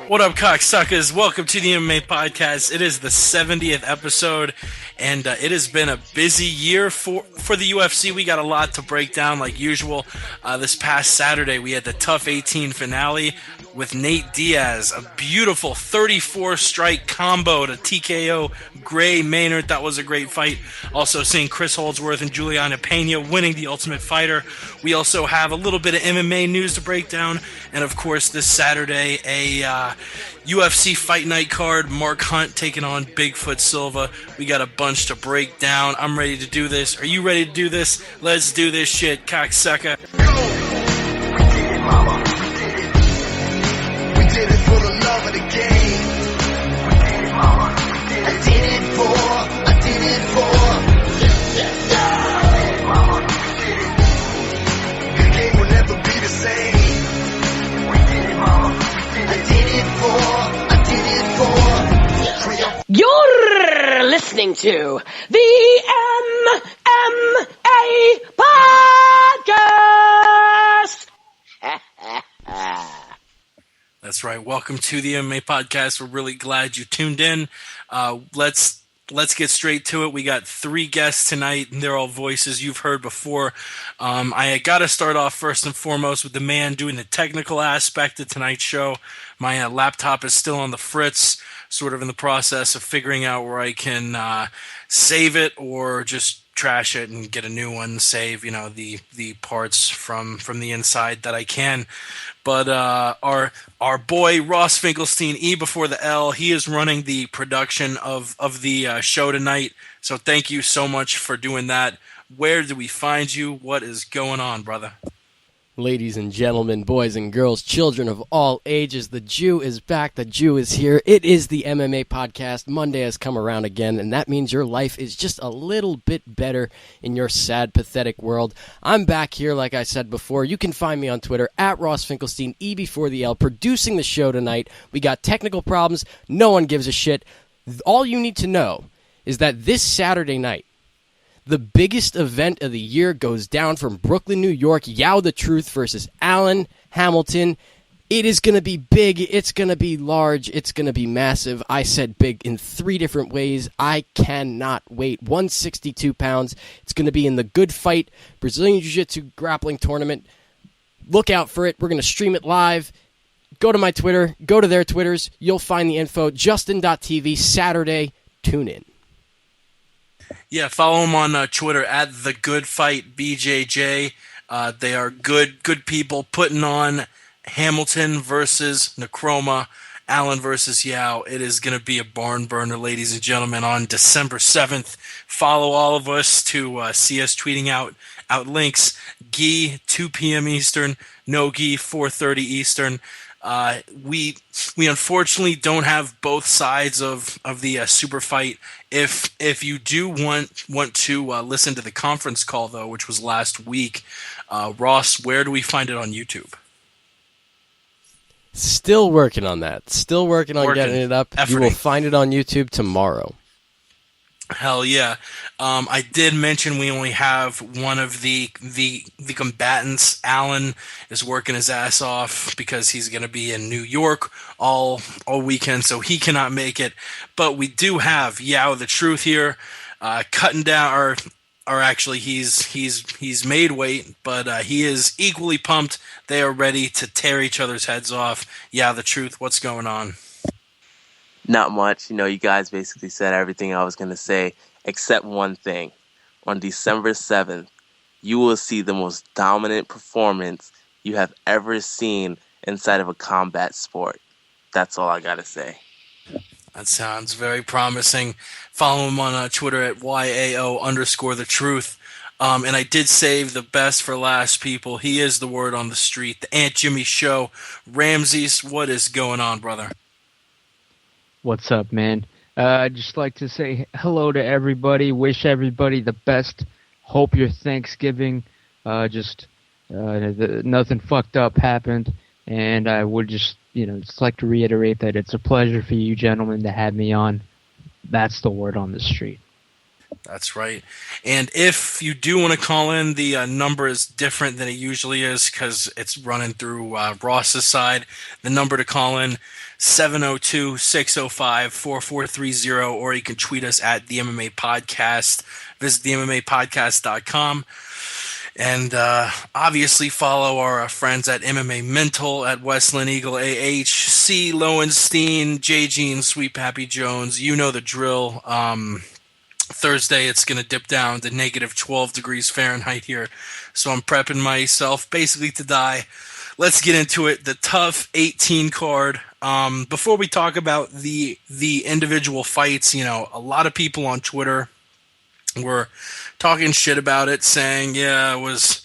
What up, cocksuckers? Welcome to the MMA Podcast. It is the 70th episode, and it has been a busy year for the UFC. We got a lot to break down like usual. This past Saturday, we had the Tough 18 finale with Nate Diaz, a beautiful 34-strike combo to TKO Gray Maynard. That was a great fight. Also seeing Chris Holdsworth and Juliana Pena winning the Ultimate Fighter. We also have a little bit of MMA news to break down, and of course this Saturday, a UFC Fight Night card, Mark Hunt taking on Bigfoot Silva. We got a bunch to break down. I'm ready to do this. Are you ready to do this? Let's do this shit, cocksucker. You're listening to the MMA Podcast! That's right. Welcome to the MMA Podcast. We're really glad you tuned in. Let's get straight to it. We got 3 guests tonight, and they're all voices you've heard before. I got to start off first and foremost with the man doing the technical aspect of tonight's show. My laptop is still on the fritz, sort of in the process of figuring out where I can save it or just trash it and get a new one, save, the parts from the inside that I can. But our boy Ross Finkelstein, E before the L, he is running the production of the show tonight. So thank you so much for doing that. Where do we find you? What is going on, brother? Ladies and gentlemen, boys and girls, children of all ages, the Jew is back, the Jew is here. It is the MMA Podcast. Monday has come around again, and that means your life is just a little bit better in your sad, pathetic world. I'm back here, like I said before. You can find me on Twitter, at Ross Finkelstein, E before the L, producing the show tonight. We got technical problems. No one gives a shit. All you need to know is that this Saturday night, the biggest event of the year goes down from Brooklyn, New York. Yao the Truth versus Alan Hamilton. It is going to be big. It's going to be large. It's going to be massive. I said big in 3 different ways. I cannot wait. 162 pounds. It's going to be in the Good Fight Brazilian Jiu-Jitsu grappling tournament. Look out for it. We're going to stream it live. Go to my Twitter. Go to their Twitters. You'll find the info. Justin.tv, Saturday. Tune in. Yeah, follow him on Twitter at The Good Fight BJJ. They are good people putting on Hamilton versus Necroma, Allen versus Yao. It is going to be a barn burner, ladies and gentlemen, on December 7th. Follow all of us to see us tweeting out links. Gi, 2 p.m. Eastern. No Gi, 4:30 Eastern. We unfortunately don't have both sides of the super fight. If you do want to listen to the conference call though, which was last week, Ross, where do we find it on YouTube? Still working on that. Still working on getting it up. You will find it on YouTube tomorrow. Hell yeah. I did mention we only have one of the combatants. Alan is working his ass off because he's going to be in New York all weekend, so he cannot make it. But we do have Yao the Truth here, cutting down, or actually he's made weight, but he is equally pumped. They are ready to tear each other's heads off. Yao the Truth, what's going on? Not much. You guys basically said everything I was going to say, except one thing. On December 7th, you will see the most dominant performance you have ever seen inside of a combat sport. That's all I got to say. That sounds very promising. Follow him on Twitter at YAO_the truth. And I did save the best for last, people. He is the word on the street, the Aunt Jimmy Show. Ramses, what is going on, brother? What's up, man? I'd just like to say hello to everybody, wish everybody the best hope your Thanksgiving nothing fucked up happened. And I would just like to reiterate that it's a pleasure for you gentlemen to have me on. That's the word on the street. That's right. And if you do want to call in, the number is different than it usually is because it's running through Ross's side. The number to call in, 702-605-4430, or you can tweet us at the MMA Podcast. Visit the MMApodcast.com. And obviously follow our friends at MMA Mental, at Westland Eagle AH, C. Lowenstein, J. Jean, Sweet Pappy Jones. You know the drill. Thursday, it's going to dip down to negative 12 degrees Fahrenheit here. So I'm prepping myself basically to die. Let's get into it. The Tough 18 card. Before we talk about the individual fights, a lot of people on Twitter were talking shit about it, saying, yeah, it was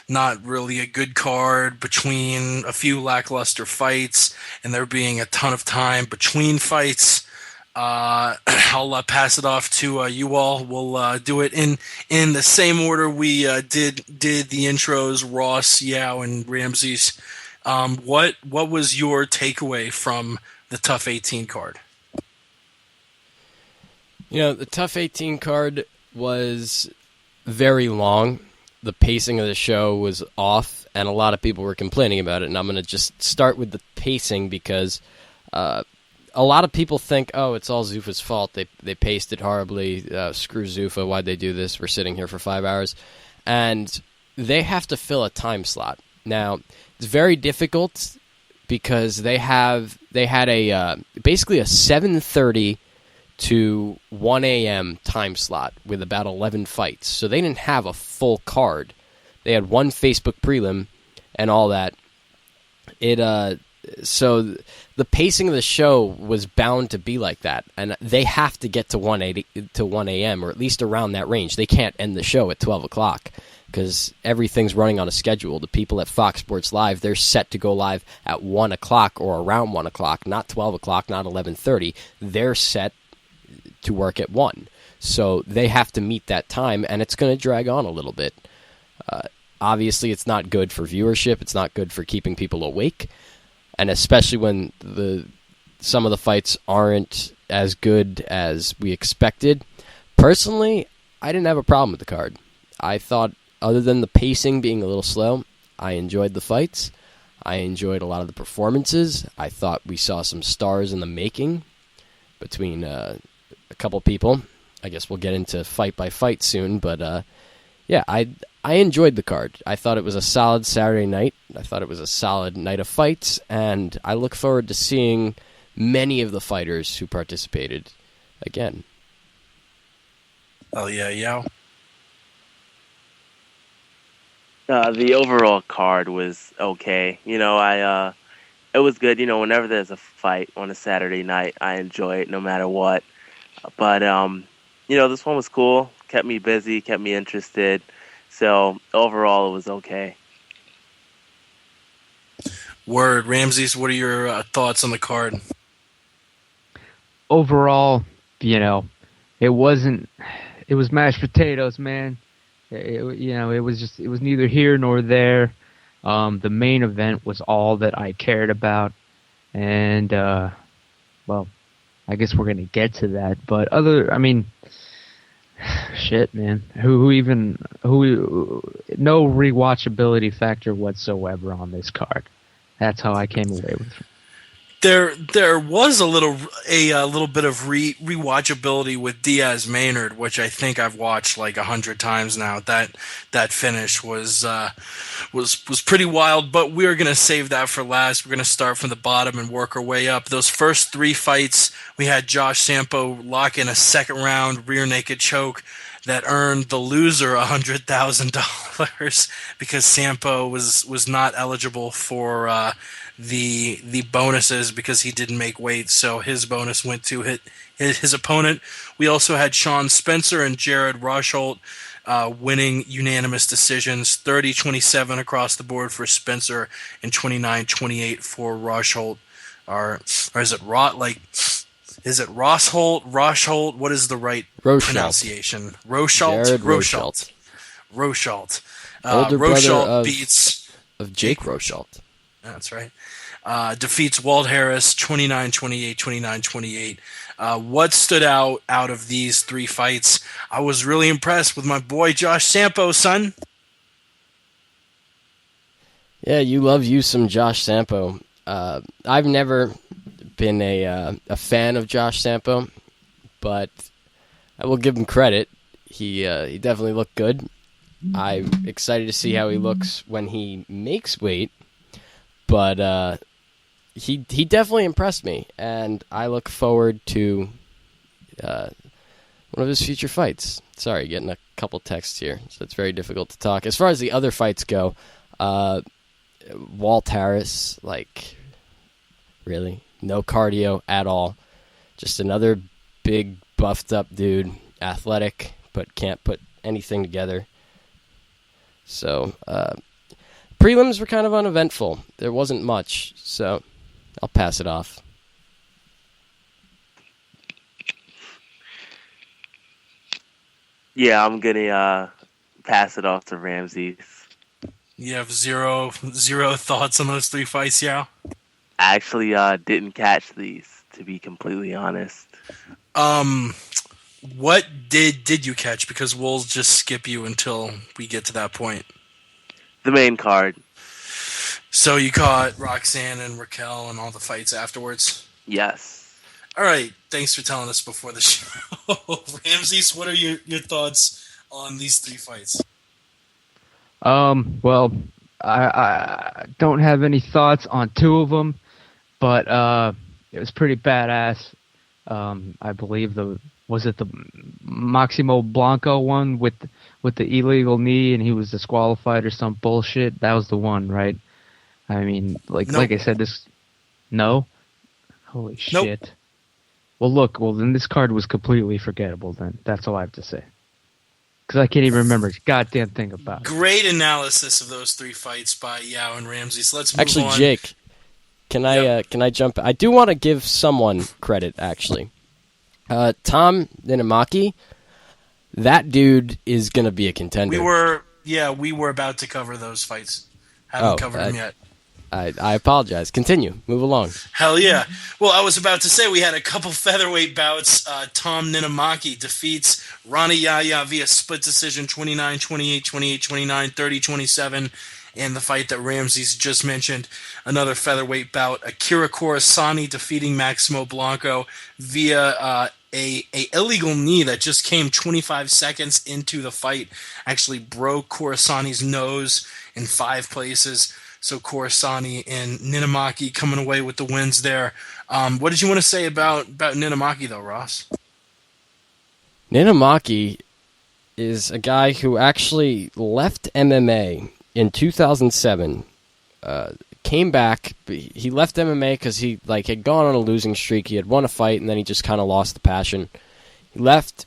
not really a good card between a few lackluster fights and there being a ton of time between fights. I'll pass it off to you all. We'll do it in the same order we did the intros, Ross, Yao, and Ramses. What was your takeaway from the Tough 18 card? The Tough 18 card was very long. The pacing of the show was off, and a lot of people were complaining about it. And I'm going to just start with the pacing because a lot of people think, oh, it's all Zuffa's fault. They paced it horribly. Screw Zuffa. Why'd they do this? We're sitting here for 5 hours. And they have to fill a time slot. Now, it's very difficult because they had a basically a 7:30 to 1 a.m. time slot with about 11 fights. So they didn't have a full card. They had one Facebook prelim and all that. So the pacing of the show was bound to be like that. And they have to get to 1 a.m. or at least around that range. They can't end the show at 12 o'clock because everything's running on a schedule. The people at Fox Sports Live, they're set to go live at 1 o'clock or around 1 o'clock, not 12 o'clock, not 11:30. They're set to work at 1. So they have to meet that time, and it's going to drag on a little bit. Obviously, it's not good for viewership. It's not good for keeping people awake, and especially when some of the fights aren't as good as we expected. Personally, I didn't have a problem with the card. I thought, other than the pacing being a little slow, I enjoyed the fights. I enjoyed a lot of the performances. I thought we saw some stars in the making between a couple people. I guess we'll get into fight by fight soon, but yeah, I enjoyed the card. I thought it was a solid Saturday night. I thought it was a solid night of fights, and I look forward to seeing many of the fighters who participated again. Oh yeah, Yao. The overall card was okay. It was good. Whenever there's a fight on a Saturday night, I enjoy it no matter what. But, this one was cool. Kept me busy, kept me interested. So, overall, it was okay. Word. Ramses, what are your thoughts on the card? Overall, it was mashed potatoes, man. It was neither here nor there. The main event was all that I cared about. And, well, I guess we're going to get to that. But shit, man. No rewatchability factor whatsoever on this card. That's how I came away with it. There was a little bit of rewatchability with Diaz Maynard, which I think I've watched like 100 times now. That finish was pretty wild, but we're gonna save that for last. We're gonna start from the bottom and work our way up. Those first 3 fights, we had Josh Sampo lock in a second round rear naked choke that earned the loser $100,000 because Sampo was not eligible for the bonuses because he didn't make weight, so his bonus went to his opponent. We also had Sean Spencer and Jared Rosholt winning unanimous decisions, 30-27 across the board for Spencer and 29-28 for Rosholt. Or is it Rosholt? What is the right pronunciation? Jared Rosholt. Rochalt. Older brother Rochalt beats of Jake Rochalt. That's right. Defeats Walt Harris 29-28, 29-28. What stood out of these three fights? I was really impressed with my boy Josh Sampo, son. Yeah, you love you some Josh Sampo. I've never been a fan of Josh Sampo, but I will give him credit. He definitely looked good. I'm excited to see how he looks when he makes weight, but he definitely impressed me, and I look forward to one of his future fights. Sorry, getting a couple texts here, so it's very difficult to talk. As far as the other fights go, Walt Harris, like, really? No cardio at all. Just another big, buffed up dude, athletic, but can't put anything together. So, prelims were kind of uneventful. There wasn't much, so I'll pass it off. Yeah, I'm gonna pass it off to Ramses. You have zero thoughts on those three fights, yeah? I actually didn't catch these, to be completely honest. What did you catch? Because we'll just skip you until we get to that point. The main card. So you caught Roxanne and Raquel and all the fights afterwards? Yes. All right. Thanks for telling us before the show. Ramses, what are your thoughts on these three fights? Well, I don't have any thoughts on two of them, but it was pretty badass. I believe was it the Maximo Blanco one with the illegal knee and he was disqualified or some bullshit? That was the one, right? I mean, like I said, no? Holy shit. Nope. Well, then this card was completely forgettable then. That's all I have to say. Because I can't even remember a goddamn thing about it. Great analysis of those three fights by Yao and Ramsey. So let's move on. Actually, Jake, can I jump? I do want to give someone credit, actually. Tom Ninamaki, that dude is going to be a contender. We were about to cover those fights. Haven't covered them yet. I apologize. Continue. Move along. Hell yeah. Well, I was about to say we had a couple featherweight bouts. Tom Ninamaki defeats Rani Yahya via split decision 29-28, 28-29, 30-27. And the fight that Ramses just mentioned, another featherweight bout. Akira Corisani defeating Maximo Blanco via a illegal knee that just came 25 seconds into the fight. Actually broke Corisani's nose in 5 places. So Corisani and Ninamaki coming away with the wins there. What did you want to say about Ninamaki, though, Ross? Ninamaki is a guy who actually left MMA in 2007. Came back. He left MMA because he had gone on a losing streak. He had won a fight, and then he just kind of lost the passion. He left,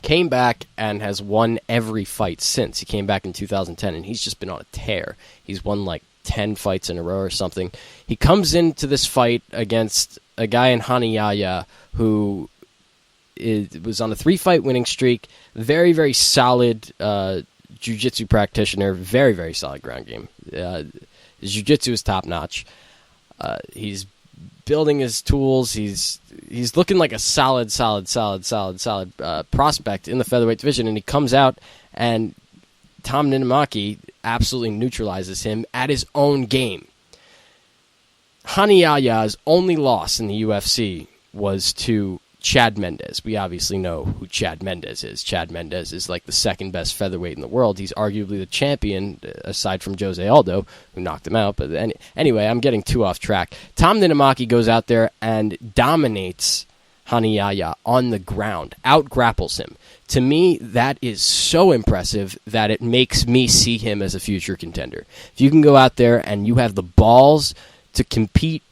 came back, and has won every fight since. He came back in 2010, and he's just been on a tear. He's won 10 fights in a row or something. He comes into this fight against a guy in Hani Yahya who was on a 3-fight winning streak. Very, very solid jiu-jitsu practitioner. Very, very solid ground game. His jiu-jitsu is top-notch. He's building his tools. He's looking like a solid prospect in the featherweight division, and he comes out and Tom Ninamaki absolutely neutralizes him at his own game. Hani Yahya's only loss in the UFC was to Chad Mendes. We obviously know who Chad Mendes is. Chad Mendes is the second best featherweight in the world. He's arguably the champion, aside from Jose Aldo, who knocked him out. But anyway, I'm getting too off track. Tom Ninamaki goes out there and dominates Hani Yahya on the ground, out-grapples him. To me, that is so impressive that it makes me see him as a future contender. If you can go out there and you have the balls to compete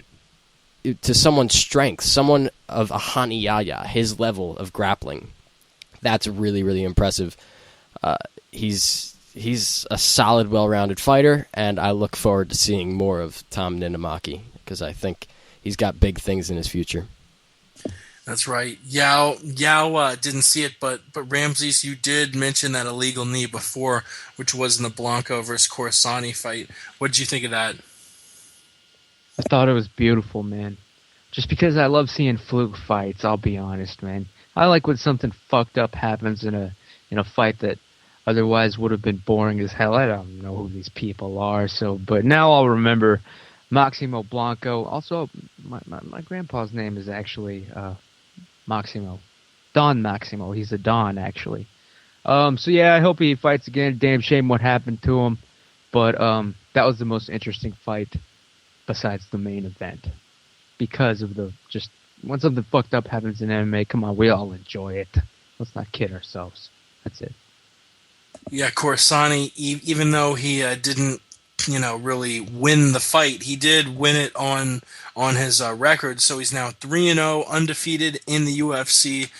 to someone's strength, someone of a Hani Yahya, his level of grappling, that's really, really impressive. He's a solid, well-rounded fighter, and I look forward to seeing more of Tom Ninamaki because I think he's got big things in his future. That's right. Yao didn't see it, but Ramses, you did mention that illegal knee before, which was in the Blanco versus Corsani fight. What did you think of that? I thought it was beautiful, man. Just because I love seeing fluke fights, I'll be honest, man. I like when something fucked up happens in a fight that otherwise would have been boring as hell. I don't know who these people are, but now I'll remember Maximo Blanco. Also, my grandpa's name is actually Maximo. Don Maximo. He's a Don, actually. So yeah, I hope he fights again. Damn shame what happened to him. But that was the most interesting fight besides the main event. Because of just when something fucked up happens in MMA, come on, we all enjoy it. Let's not kid ourselves. That's it. Yeah, Corsani, even though he didn't, really win the fight, he did win it on his record. So he's now 3-0, undefeated in the UFC.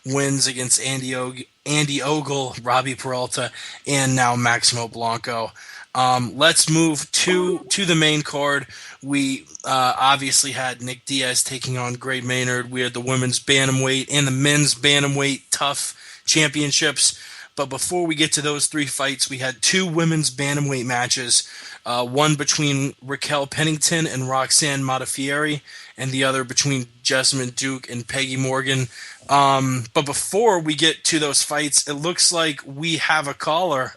Wins against Andy Ogle, Robbie Peralta, and now Maximo Blanco. Let's move to the main card. We obviously had Nick Diaz taking on Gray Maynard. We had the women's bantamweight and the men's bantamweight tough championships. But before we get to those three fights, we had two women's bantamweight matches. One between Raquel Pennington and Roxanne Modafferi, and the other between Jessamine Duke and Peggy Morgan. But before we get to those fights, it looks like we have a caller.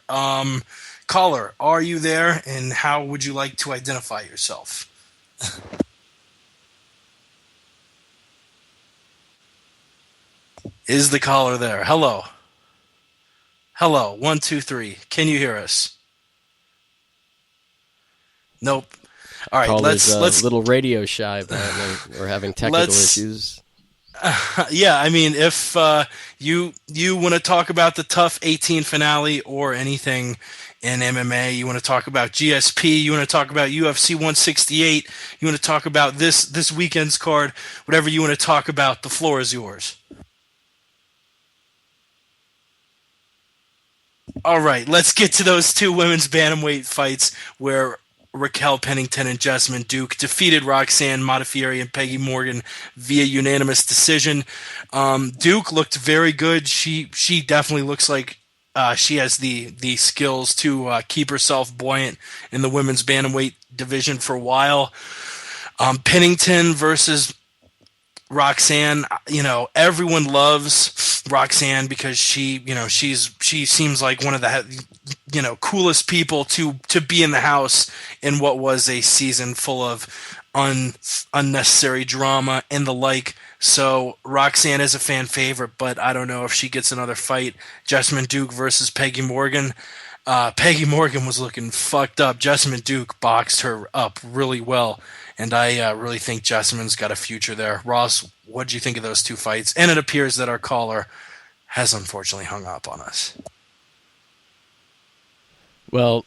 Caller, are you there, and how would you like to identify yourself? Is the caller there? Hello. Hello. 1, 2, 3. Can you hear us? Nope. All right. Caller's Let's a little radio shy, apparently. We're having technical issues. Yeah, I mean, if you want to talk about the TUF 18 finale or anything in MMA, you want to talk about GSP, you want to talk about UFC 168, you want to talk about this weekend's card, whatever you want to talk about, the floor is yours. All right, let's get to those two women's bantamweight fights where Raquel Pennington and Jessamine Duke defeated Roxanne Modafferi and Peggy Morgan via unanimous decision. Duke looked very good. She definitely looks like she has the skills to keep herself buoyant in the women's bantamweight division for a while. Pennington versus Roxanne, everyone loves Roxanne because she seems like one of the coolest people to be in the house in what was a season full of unnecessary drama and the like. So Roxanne is a fan favorite, but I don't know if she gets another fight. Jessamine Duke versus Peggy Morgan. Peggy Morgan was looking fucked up. Jessamine Duke boxed her up really well, and I really think Jessamine's got a future there. Ross, what did you think of those two fights? And it appears that our caller has unfortunately hung up on us. Well,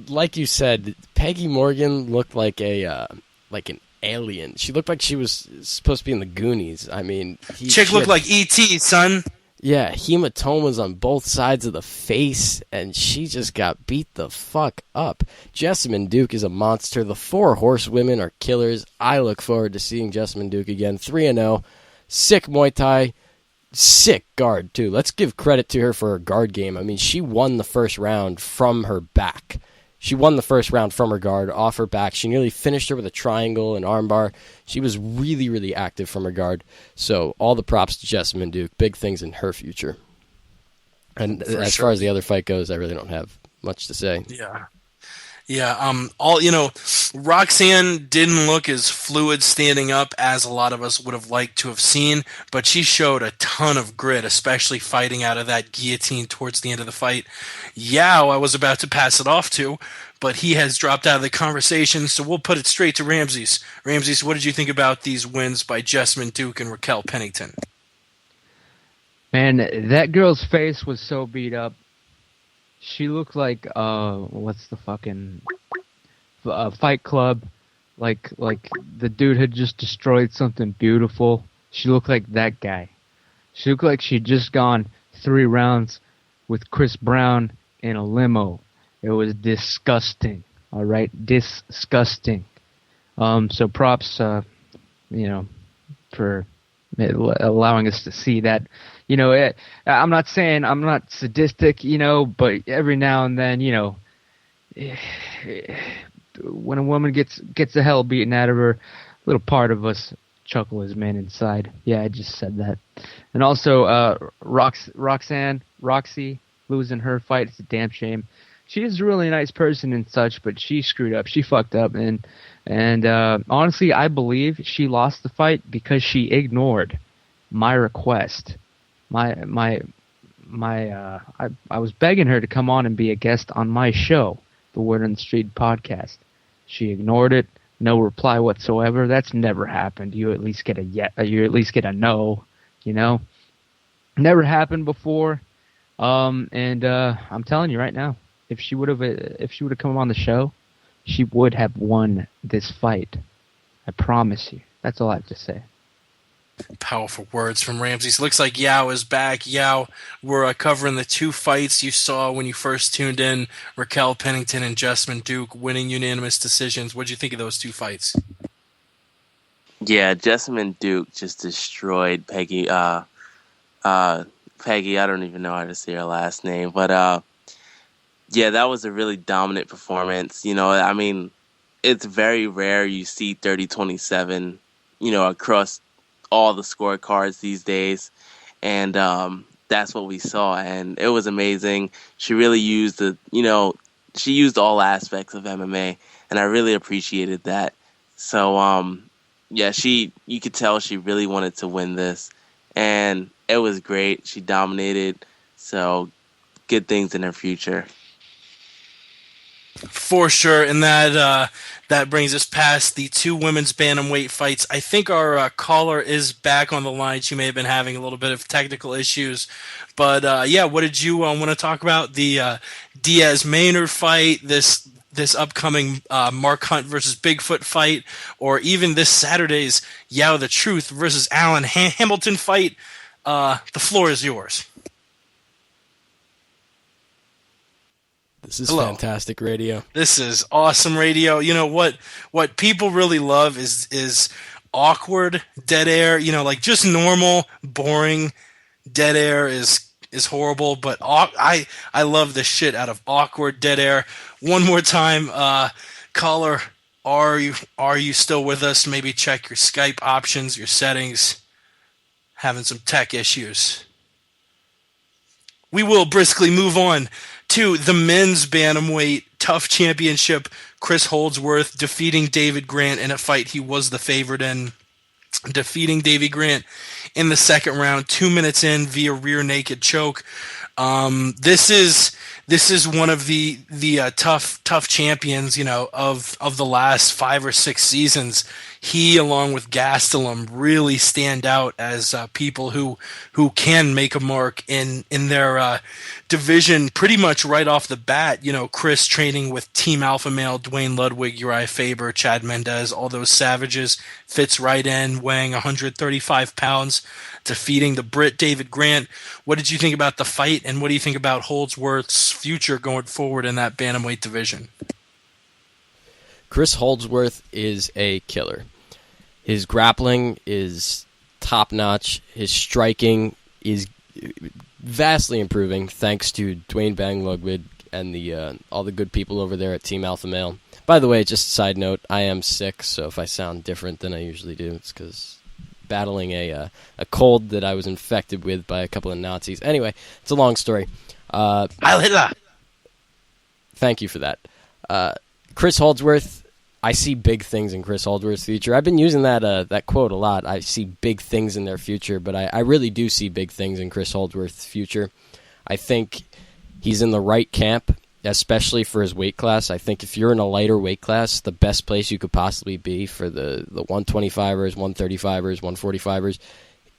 like you said, Peggy Morgan looked like an alien. She looked like she was supposed to be in the Goonies. I mean, Chick looked like E.T., son. Yeah, hematomas on both sides of the face, and she just got beat the fuck up. Jessamine Duke is a monster. The four horsewomen are killers. I look forward to seeing Jessamine Duke again. 3-0. Sick Muay Thai. Sick guard, too. Let's give credit to her for her guard game. I mean, she won the first round from her back. She won the first round from her guard, off her back. She nearly finished her with a triangle and armbar. She was really, really active from her guard. So all the props to Jessamine Duke. Big things in her future. And as far as the other fight goes, I really don't have much to say. Yeah. Roxanne didn't look as fluid standing up as a lot of us would have liked to have seen, but she showed a ton of grit, especially fighting out of that guillotine towards the end of the fight. Yao, I was about to pass it off to, but he has dropped out of the conversation, so we'll put it straight to Ramses. Ramses, what did you think about these wins by Jessamine Duke and Raquel Pennington? Man, that girl's face was so beat up. She looked like what's the fucking Fight Club? Like the dude had just destroyed something beautiful. She looked like that guy. She looked like she'd just gone 3 rounds with Chris Brown in a limo. It was disgusting. All right, disgusting. So props, for allowing us to see that. I'm not saying I'm not sadistic, but every now and then, when a woman gets the hell beaten out of her, a little part of us chuckle as men inside. Yeah, I just said that. And also, Roxy losing her fight, it's a damn shame. She is a really nice person and such, but she screwed up. She fucked up, and honestly, I believe she lost the fight because she ignored my request. I was begging her to come on and be a guest on my show, the Word on the Street podcast. She ignored it. No reply whatsoever. That's never happened. You at least get you at least get a no. Never happened before. And I'm telling you right now, if she would have come on the show, she would have won this fight. I promise you. That's all I have to say. Powerful words from Ramses. Looks like Yao is back. Yao, we're covering the two fights you saw when you first tuned in. Raquel Pennington and Jessamine Duke winning unanimous decisions. What did you think of those two fights? Yeah, Jessamine Duke just destroyed Peggy. Peggy, I don't even know how to say her last name, but yeah, that was a really dominant performance. I mean, it's very rare you see 30-27, across all the scorecards these days, and that's what we saw, and it was amazing. She really used she used all aspects of MMA, and I really appreciated that. So yeah, you could tell she really wanted to win this, and it was great. She dominated, so good things in her future. For sure, and that brings us past the two women's bantamweight fights. I think our caller is back on the line. She may have been having a little bit of technical issues, but yeah, what did you want to talk about? The Diaz Maynard fight, this upcoming Mark Hunt versus Bigfoot fight, or even this Saturday's Yao the Truth versus Alan Hamilton fight? The floor is yours. This is fantastic radio. This is awesome radio. You know what people really love is awkward dead air. Like just normal, boring dead air is horrible, but I love the shit out of awkward dead air. One more time, caller, are you still with us? Maybe check your Skype options, your settings. Having some tech issues. We will briskly move on to the men's bantamweight tough championship. Chris Holdsworth defeating David Grant in a fight he was the favorite in. Defeating Davey Grant in the second round, 2 minutes in via rear naked choke. This is one of the tough champions, of the last 5 or 6 seasons. He, along with Gastelum, really stand out as people who can make a mark in their division pretty much right off the bat. Chris training with Team Alpha Male, Dwayne Ludwig, Uriah Faber, Chad Mendez, all those savages, fits right in, weighing 135 pounds, defeating the Brit David Grant. What did you think about the fight, and what do you think about Holdsworth's future going forward in that bantamweight division? Chris Holdsworth is a killer. His grappling is top-notch. His striking is vastly improving thanks to Dwayne Bang Ludwig and all the good people over there at Team Alpha Male. By the way, just a side note, I am sick, so if I sound different than I usually do, it's because battling a cold that I was infected with by a couple of Nazis. Anyway, it's a long story. Heil Hitler! Thank you for that. Chris Holdsworth, I see big things in Chris Holdsworth's future. I've been using that quote a lot. I see big things in their future, but I really do see big things in Chris Holdsworth's future. I think he's in the right camp, especially for his weight class. I think if you're in a lighter weight class, the best place you could possibly be for the 125ers, 135ers, 145ers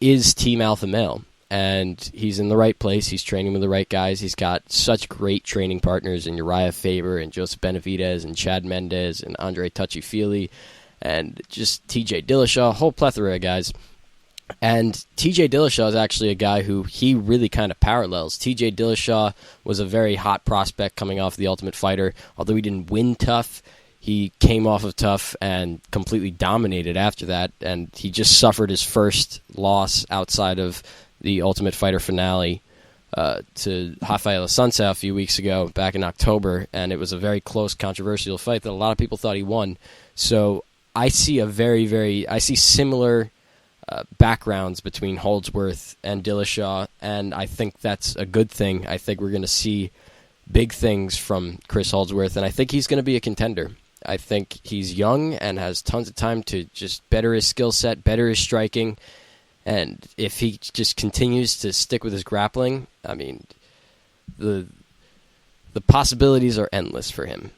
is Team Alpha Male. And he's in the right place. He's training with the right guys. He's got such great training partners in Uriah Faber and Joseph Benavidez and Chad Mendez and Andre Touchy-Feely and just TJ Dillashaw, a whole plethora of guys. And TJ Dillashaw is actually a guy who he really kind of parallels. TJ Dillashaw was a very hot prospect coming off The Ultimate Fighter. Although he didn't win tough, He came off of Tough and completely dominated after that, and he just suffered his first loss outside of the Ultimate Fighter finale to Rafael Assunção a few weeks ago, back in October, and it was a very close, controversial fight that a lot of people thought he won. So I see I see similar backgrounds between Holdsworth and Dillashaw, and I think that's a good thing. I think we're going to see big things from Chris Holdsworth, and I think he's going to be a contender. I think he's young and has tons of time to just better his skill set, better his striking, and if he just continues to stick with his grappling, I mean, the possibilities are endless for him.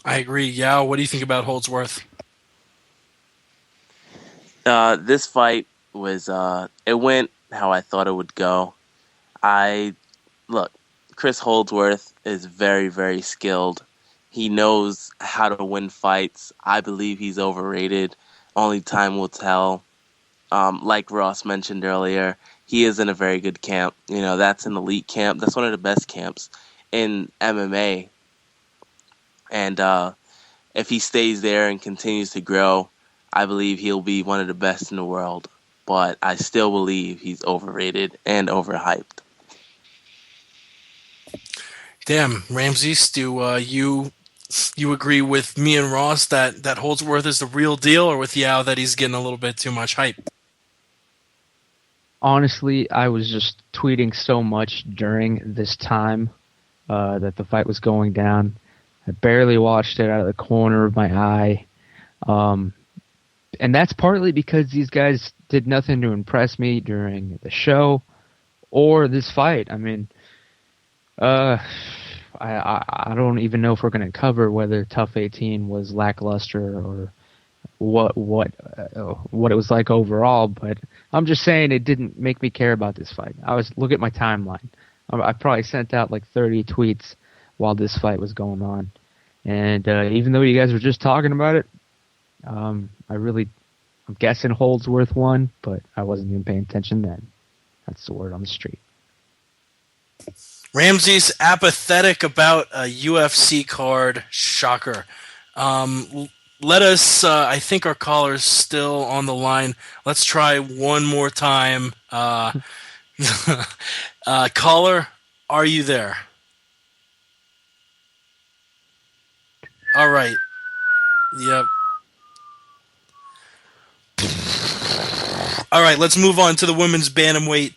I agree. Yao, what do you think about Holdsworth? This fight was it went how I thought it would go. Look, Chris Holdsworth is very, very skilled. He knows how to win fights. I believe he's overrated. Only time will tell. Like Ross mentioned earlier, he is in a very good camp. You know, that's an elite camp. That's one of the best camps in MMA. And if he stays there and continues to grow, I believe he'll be one of the best in the world. But I still believe he's overrated and overhyped. Damn, Ramses, do you agree with me and Ross that Holdsworth is the real deal, or with Yao that he's getting a little bit too much hype? Honestly, I was just tweeting so much during this time that the fight was going down. I barely watched it out of the corner of my eye. And that's partly because these guys did nothing to impress me during the show or this fight. I mean, I don't even know if we're going to cover whether Tough 18 was lackluster or what it was like overall, but I'm just saying it didn't make me care about this fight. Look at my timeline. I probably sent out like 30 tweets while this fight was going on. And even though you guys were just talking about it, I'm guessing Holdsworth won, but I wasn't even paying attention then. That's the word on the street. Ramses apathetic about a UFC card. Shocker. Let us, I think our caller's still on the line. Let's try one more time. Caller, are you there? All right. Yep. All right, let's move on to the women's bantamweight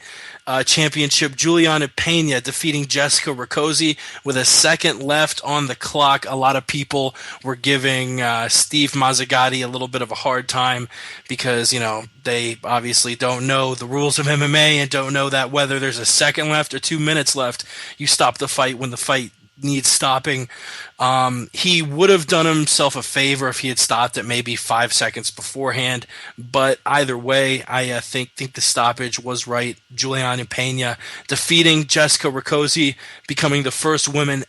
championship. Juliana Pena defeating Jessica Rakoczy with a second left on the clock. A lot of people were giving Steve Mazzagatti a little bit of a hard time because, you know, they obviously don't know the rules of MMA and don't know that whether there's a second left or 2 minutes left, you stop the fight when the fight needs stopping. He would have done himself a favor if he had stopped it maybe 5 seconds beforehand, but either way, I think the stoppage was right. Juliana Pena defeating Jessica Rakoczy, becoming the first woman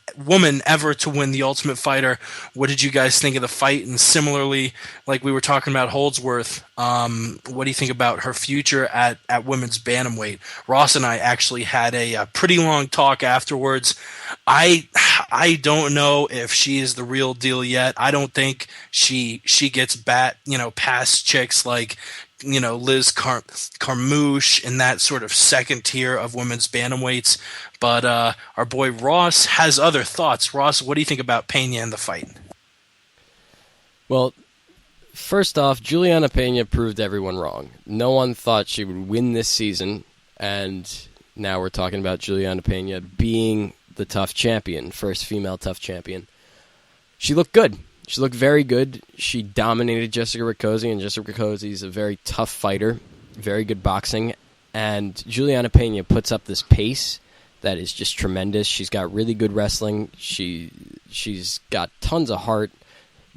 ever to win the Ultimate Fighter. What did you guys think of the fight? And similarly, like we were talking about Holdsworth, what do you think about her future at women's bantamweight? Ross and I actually had a pretty long talk afterwards. I don't know if she is the real deal yet. I don't think she gets past chicks like, you know, Liz Carmouche and that sort of second tier of women's bantamweights. But our boy Ross has other thoughts. Ross, what do you think about Pena and the fight? Well, first off, Juliana Pena proved everyone wrong. No one thought she would win this season, and now we're talking about Juliana Pena being the tough champion, first female tough champion. She looked good. She looked very good. She dominated Jessica Rakoczy, and Jessica Rakoczy is a very tough fighter, very good boxing, and Juliana Pena puts up this pace that is just tremendous. She's got really good wrestling. She's got tons of heart,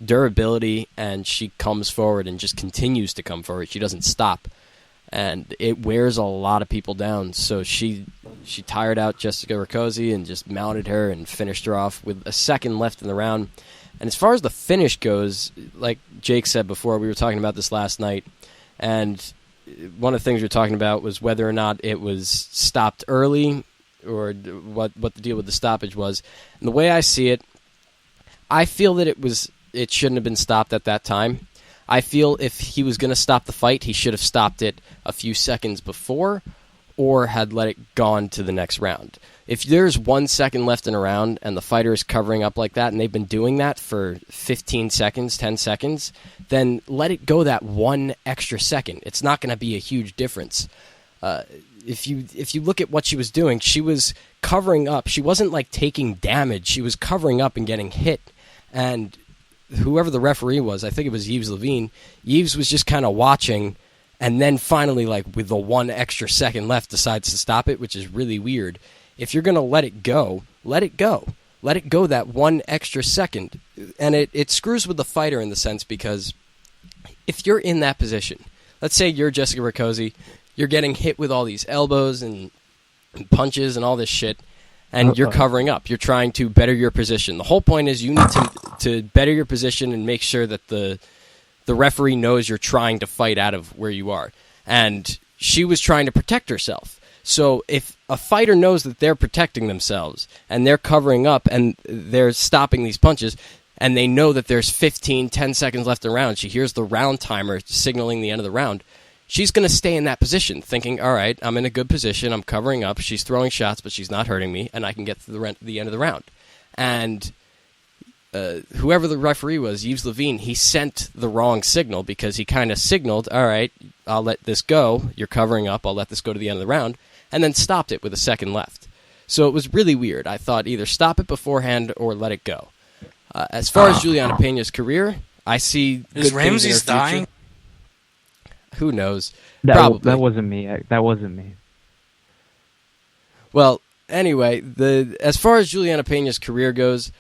durability, and she comes forward and just continues to come forward. She doesn't stop, and it wears a lot of people down. So she tired out Jessica Rakoczy and just mounted her and finished her off with a second left in the round. And as far as the finish goes, like Jake said before, we were talking about this last night, and one of the things we were talking about was whether or not it was stopped early or what the deal with the stoppage was. And the way I see it, I feel that it shouldn't have been stopped at that time. I feel if he was going to stop the fight, he should have stopped it a few seconds before or had let it gone to the next round. If there's 1 second left in a round and the fighter is covering up like that and they've been doing that for 15 seconds, 10 seconds, then let it go that 1 extra second. It's not going to be a huge difference. If you look at what she was doing, she was covering up. She wasn't like taking damage. She was covering up and getting hit. And whoever the referee was, I think it was Yves Levine, Yves was just kind of watching and then finally, like with the 1 extra second left, decides to stop it, which is really weird. If you're going to let it go, let it go. Let it go that 1 extra second. And it screws with the fighter in the sense because if you're in that position, let's say you're Jessica Rakoczy, you're getting hit with all these elbows and punches and all this shit, and you're covering up. You're trying to better your position. The whole point is you need to better your position and make sure that the referee knows you're trying to fight out of where you are. And she was trying to protect herself. So if a fighter knows that they're protecting themselves and they're covering up and they're stopping these punches and they know that there's 15, 10 seconds left in the round, she hears the round timer signaling the end of the round, she's going to stay in that position thinking, all right, I'm in a good position, I'm covering up, she's throwing shots, but she's not hurting me, and I can get to the end of the round. And whoever the referee was, Yves Levine, he sent the wrong signal because he kind of signaled, all right, I'll let this go, you're covering up, I'll let this go to the end of the round, and then stopped it with a second left. So it was really weird. I thought either stop it beforehand or let it go. As far as Juliana Peña's career, I see Is good Ramses things in her future. dying? Who knows? That wasn't me. That wasn't me. Well, anyway, as far as Juliana Peña's career goes,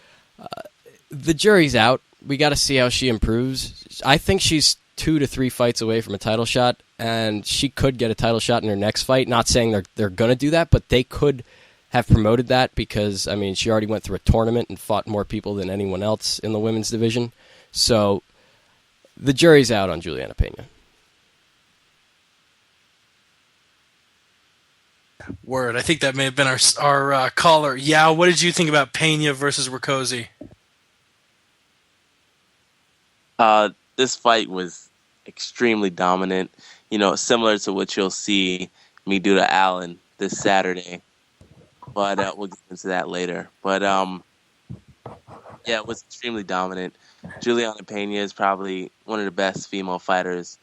the jury's out. We got to see how she improves. I think she's 2 to 3 fights away from a title shot, and she could get a title shot in her next fight. Not saying they're going to do that, but they could have promoted that because, I mean, she already went through a tournament and fought more people than anyone else in the women's division. So the jury's out on Juliana Peña. Word. I think that may have been our caller. Yeah, what did you think about Peña versus Rakoczy? This fight was extremely dominant. You know, similar to what you'll see me do to Allen this Saturday. But we'll get into that later. But yeah, it was extremely dominant. Juliana Peña is probably one of the best female fighters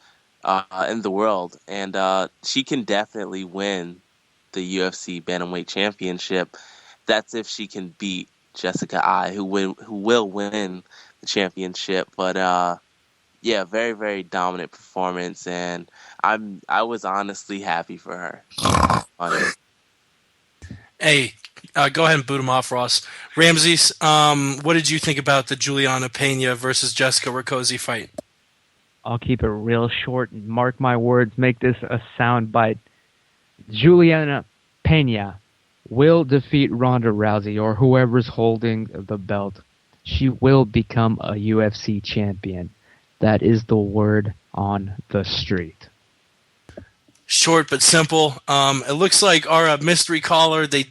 in the world, and she can definitely win the UFC Bantamweight Championship. That's if she can beat Jessica Ai, who will win the championship. But yeah, very, very dominant performance, and I was honestly happy for her. Hey, go ahead and boot him off, Ross. Ramses, what did you think about the Juliana Peña versus Jessica Rakoczy fight? I'll keep it real short and mark my words, make this a sound bite. Juliana Peña will defeat Ronda Rousey or whoever's holding the belt. She will become a UFC champion. That is the word on the street. Short but simple. It looks like our mystery caller, they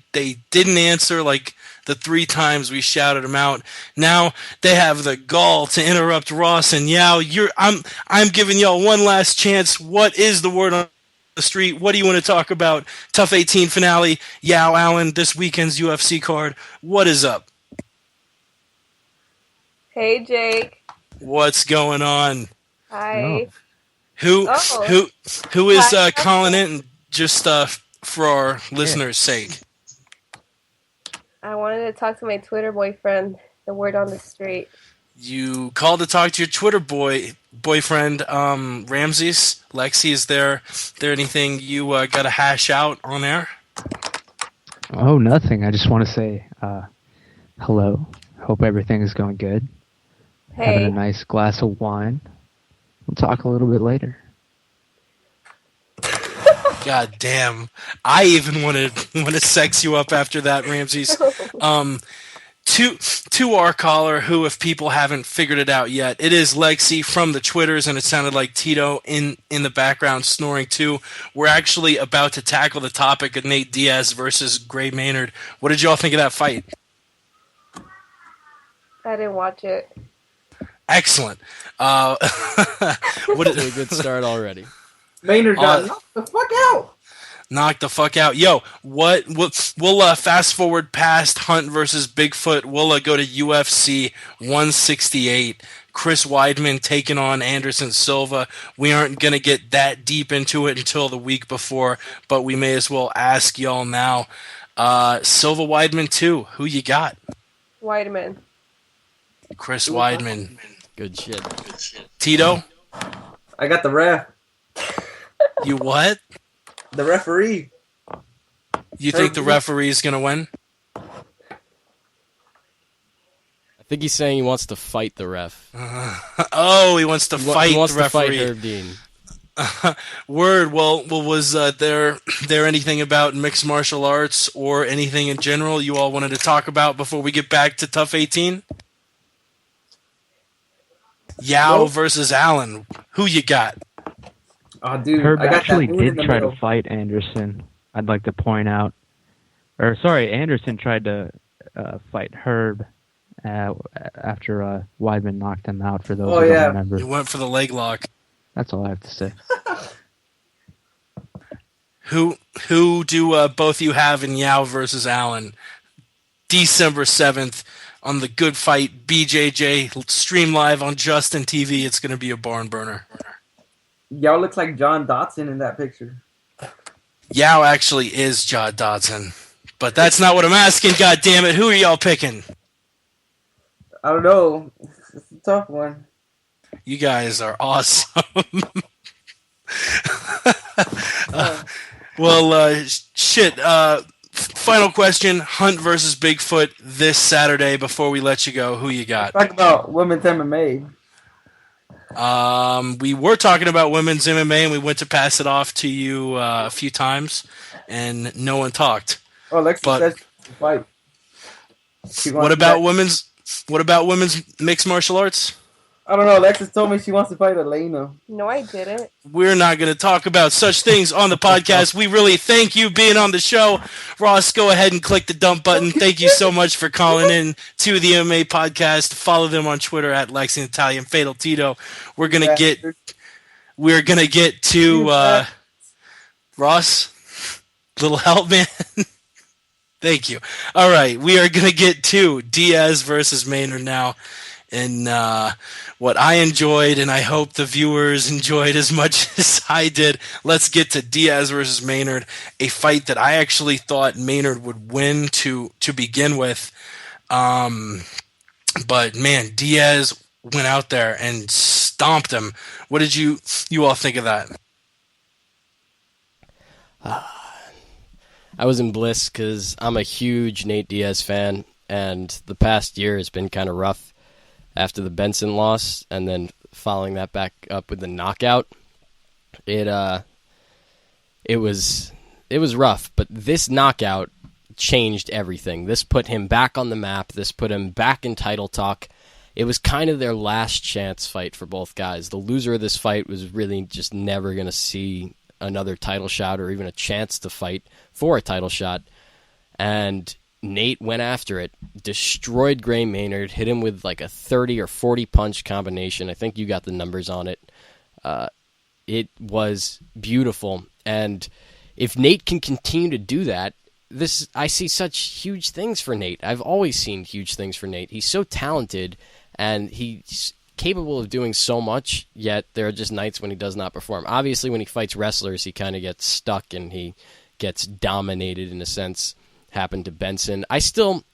didn't answer like the 3 times we shouted them out. Now they have the gall to interrupt Ross and Yao. I'm giving y'all one last chance. What is the word on the street? What do you want to talk about? Tough 18 finale. Yao, Allen, this weekend's UFC card. What is up? Hey, Jake. What's going on? Hi. Who is Hi. calling in just for our listeners' sake? I wanted to talk to my Twitter boyfriend, the word on the street. You called to talk to your Twitter boyfriend, Ramses. Lexi, is there anything you got to hash out on air? Oh, nothing. I just want to say hello. Hope everything is going good. Having Hey. a nice glass of wine. We'll talk a little bit later. God damn! I even want to sex you up after that, Ramses. To our caller, who, if people haven't figured it out yet, it is Lexi from the Twitters, and it sounded like Tito in the background snoring too. We're actually about to tackle the topic of Nate Diaz versus Gray Maynard. What did y'all think of that fight? I didn't watch it. Excellent. What is a good start already? Maynard got knocked the fuck out. Knock the fuck out. Yo, we'll fast forward past Hunt versus Bigfoot. We'll go to UFC 168. Chris Weidman taking on Anderson Silva. We aren't going to get that deep into it until the week before, but we may as well ask y'all now. Silva Weidman 2, who you got? Weidman. Chris Weidman. Good shit. Tito? I got the ref. You what? The referee. You think the referee is going to win? I think he's saying he wants to fight the ref. Oh, he wants to fight he wants the referee. To fight Herb Dean. Word. Well, was there anything about mixed martial arts or anything in general you all wanted to talk about before we get back to Tough 18? Yao versus Allen. Who you got? Oh, dude, Herb I got actually that moon in did the try middle. to fight Anderson. I'd like to point out. Or, sorry, Anderson tried to fight Herb after Weidman knocked him out, for those who don't remember. He went for the leg lock. That's all I have to say. Who do both you have in Yao versus Allen? December 7th on the Good Fight BJJ stream live on Justin TV. It's going to be a barn burner. Y'all look like John Dotson in that picture. Yao actually is John Dodson, but that's not what I'm asking. God damn it! Who are y'all picking? I don't know. It's a tough one. You guys are awesome. Shit. Final question: Hunt versus Bigfoot this Saturday. Before we let you go, who you got? Talk about women's MMA. We were talking about women's MMA, and we went to pass it off to you a few times, and no one talked. Oh, Alexis says she fight. What about women's mixed martial arts? I don't know. Alexis told me she wants to fight Elena. No, I didn't. We're not going to talk about such things on the podcast. We really thank you being on the show. Ross, go ahead and click the dump button. Thank you so much for calling in to the MMA podcast. Follow them on Twitter at Lexington Italian Fatal Tito. We're going to get to Ross. Little help, man. Thank you. All right, we are going to get to Diaz versus Maynard now. And what I enjoyed, and I hope the viewers enjoyed as much as I did. Let's get to Diaz versus Maynard, a fight that I actually thought Maynard would win to begin with. But man, Diaz went out there and stomped him. What did you all think of that? I was in bliss because I'm a huge Nate Diaz fan, and the past year has been kind of rough. After the Benson loss, and then following that back up with the knockout, it was rough. But this knockout changed everything. This put him back on the map. This put him back in title talk. It was kind of their last chance fight for both guys. The loser of this fight was really just never going to see another title shot or even a chance to fight for a title shot. And Nate went after it, destroyed Gray Maynard, hit him with like a 30 or 40 punch combination. I think you got the numbers on it. It was beautiful. And if Nate can continue to do that, I see such huge things for Nate. I've always seen huge things for Nate. He's so talented, and he's capable of doing so much, yet there are just nights when he does not perform. Obviously, when he fights wrestlers, he kind of gets stuck and he gets dominated in a sense. Happened to Benson. I'm still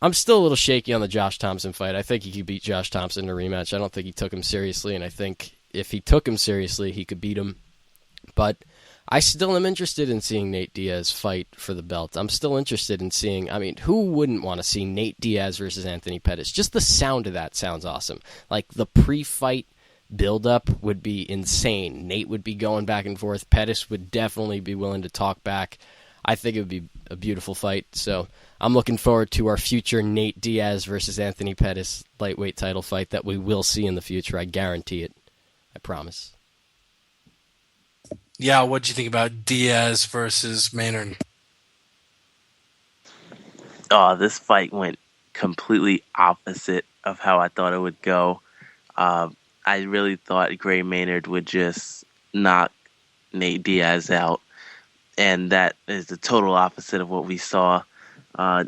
a little shaky on the Josh Thompson fight. I think he could beat Josh Thompson in a rematch. I don't think he took him seriously, and I think if he took him seriously, he could beat him. But I still am interested in seeing Nate Diaz fight for the belt. I'm still interested in seeing, who wouldn't want to see Nate Diaz versus Anthony Pettis? Just the sound of that sounds awesome. Like, the pre-fight build-up would be insane. Nate would be going back and forth. Pettis would definitely be willing to talk back. I think it would be a beautiful fight. So I'm looking forward to our future Nate Diaz versus Anthony Pettis lightweight title fight that we will see in the future. I guarantee it. I promise. Yeah, what do you think about Diaz versus Maynard? Oh, this fight went completely opposite of how I thought it would go. I really thought Gray Maynard would just knock Nate Diaz out, and that is the total opposite of what we saw.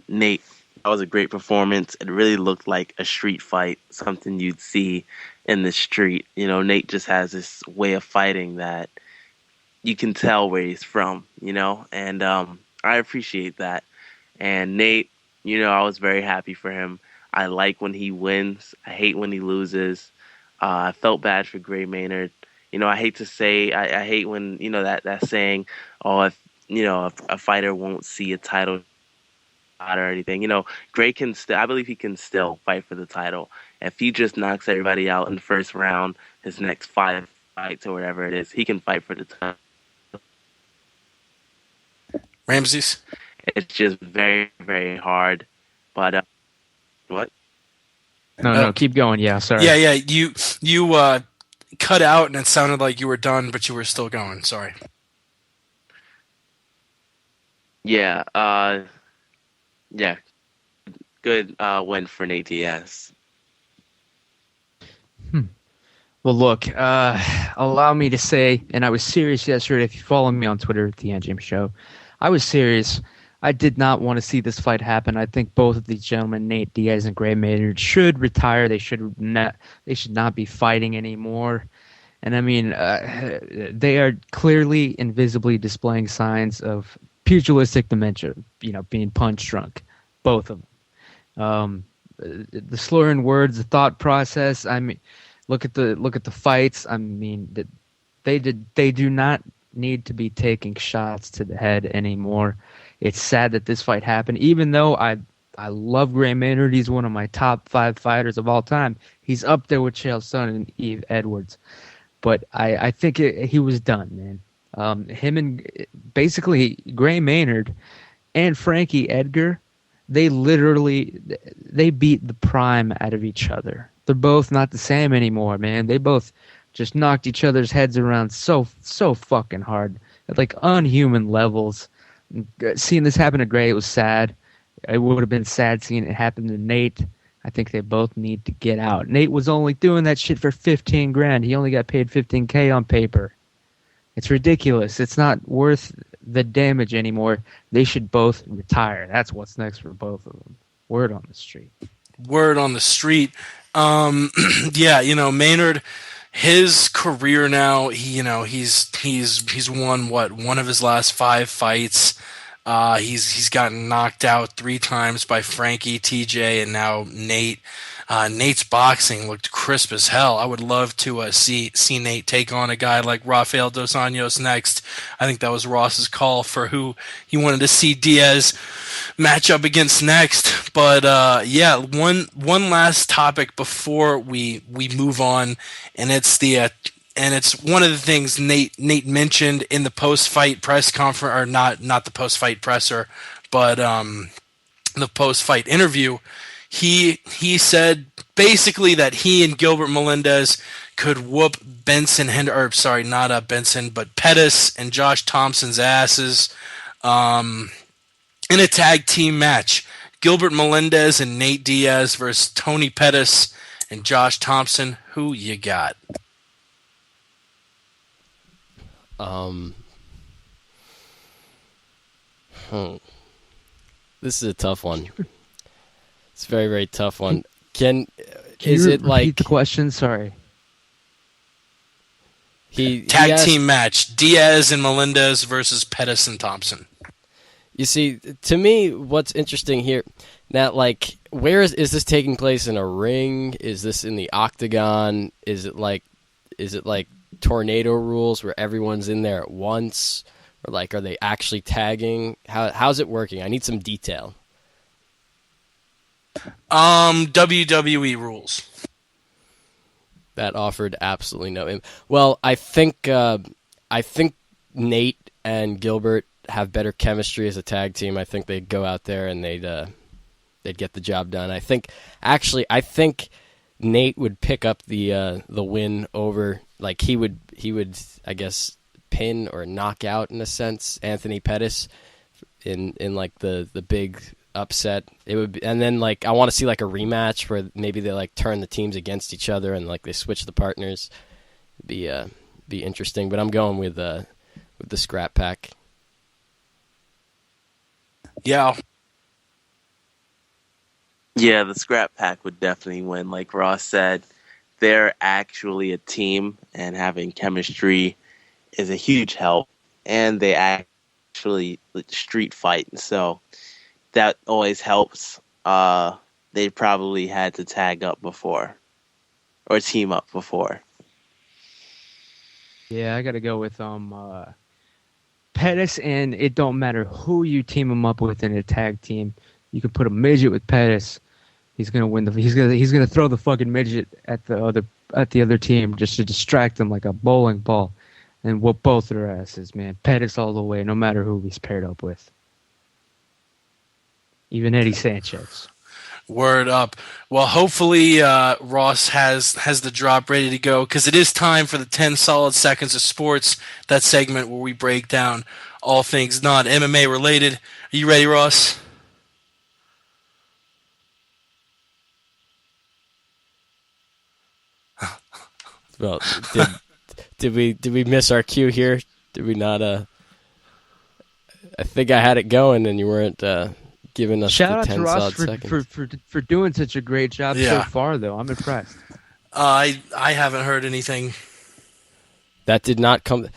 Nate, that was a great performance. It really looked like a street fight, something you'd see in the street. Nate just has this way of fighting that you can tell where he's from, and I appreciate that. And Nate, I was very happy for him. I like when he wins. I hate when he loses. I felt bad for Gray Maynard. I hate to say, I hate when, that saying, oh, if a fighter won't see a title shot or anything. Gray can still, I believe he can still fight for the title. If he just knocks everybody out in the first round, his next 5 fights or whatever it is, he can fight for the title. Ramses? It's just very, very hard. But, what? No, keep going. Yeah, sorry. Yeah. You cut out and it sounded like you were done, but you were still going. Sorry. Yeah. Good win for Nate Diaz. Well, look, allow me to say, and I was serious yesterday. If you follow me on Twitter, the James Show, I was serious. I did not want to see this fight happen. I think both of these gentlemen, Nate Diaz and Gray Maynard, should retire. They should not be fighting anymore. And I mean, they are clearly and visibly displaying signs of pugilistic dementia. Being punch drunk, both of them. The slurring words, the thought process. I mean, look at the fights. I mean, they do not need to be taking shots to the head anymore. It's sad that this fight happened, even though I love Gray Maynard. He's one of my top 5 fighters of all time. He's up there with Chael Sonnen and Yves Edwards. But I think he was done, man. Him and basically Gray Maynard and Frankie Edgar, they beat the prime out of each other. They're both not the same anymore, man. They both just knocked each other's heads around so fucking hard at like unhuman levels. Seeing this happen to Gray, it was sad. It would have been sad seeing it happen to Nate. I think they both need to get out. Nate was only doing that shit for $15,000. He only got paid $15K on paper. It's ridiculous. It's not worth the damage anymore. They should both retire. That's what's next for both of them. Word on the street. Word on the street. Yeah, Maynard, his career now, he's won one of his last 5 fights. He's gotten knocked out 3 times by Frankie, TJ, and now Nate. Nate's boxing looked crisp as hell. I would love to see Nate take on a guy like Rafael Dos Anjos next. I think that was Ross's call for who he wanted to see Diaz match up against next. But one last topic before we move on, and it's one of the things Nate mentioned in the post-fight press conference, or not the post-fight presser, but the post-fight interview. He said basically that he and Gilbert Melendez could whoop Pettis and Josh Thompson's asses in a tag team match. Gilbert Melendez and Nate Diaz versus Tony Pettis and Josh Thompson. Who you got? This is a tough one. It's a very, very tough one. Is it like repeat the question? Sorry. Tag team match: Diaz and Melendez versus Pettis and Thompson. You see, to me, what's interesting here now, like, where is this taking place in a ring? Is this in the octagon? Is it like tornado rules where everyone's in there at once, or like, are they actually tagging? How's it working? I need some detail. WWE rules. That offered absolutely no. Well, I think Nate and Gilbert have better chemistry as a tag team. I think they'd go out there and they'd get the job done. I think Nate would pick up the win over, like, he would I guess pin or knock out, in a sense, Anthony Pettis in like the big upset. It would be, and then like I want to see like a rematch where maybe they like turn the teams against each other and like they switch the partners. Be interesting, but I'm going with the Scrap Pack. Yeah. Yeah, the Scrap Pack would definitely win. Like Ross said, they're actually a team, and having chemistry is a huge help. And they actually street fight, so that always helps. They probably had to tag up before or team up before. Yeah, I got to go with Pettis, and it don't matter who you team him up with in a tag team. You can put a midget with Pettis. He's gonna win he's gonna throw the fucking midget at the other team just to distract them like a bowling ball, and whoop both their asses, man. Pettis all the way, no matter who he's paired up with. Even Eddie Sanchez. Word up. Well, hopefully Ross has the drop ready to go, because it is time for the 10 solid seconds of sports, that segment where we break down all things non-MMA related. Are you ready, Ross? Well, did we miss our cue here? Did we not? I think I had it going, and you weren't giving us Shout the out 10 to Ross solid seconds. for doing such a great job so far, though. I'm impressed. I haven't heard anything. That did not come.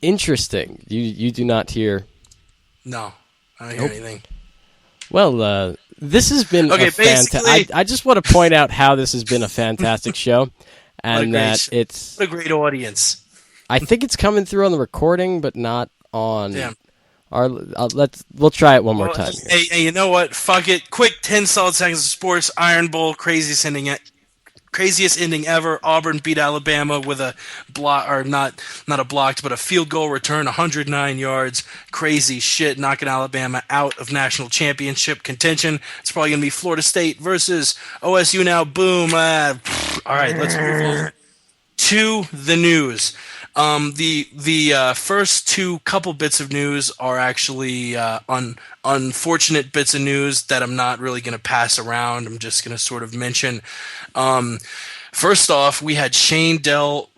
Interesting. You do not hear. No, I don't hear anything. Well, this has been Okay, a fantastic. I just want to point out how this has been a fantastic show, and that it's what a great audience. I think it's coming through on the recording, but not on. Damn. We'll try it one more time. Hey, you know what? Fuck it. Quick 10 solid seconds of sports. Iron Bowl, craziest ending ever. Auburn beat Alabama with a block, or not a blocked, but a field goal return, 109 yards. Crazy shit, knocking Alabama out of national championship contention. It's probably gonna be Florida State versus OSU now. Boom. All right, let's move on to the news. The first two couple bits of news are actually unfortunate bits of news that I'm not really going to pass around. I'm just going to sort of mention. First off, we had Shane Del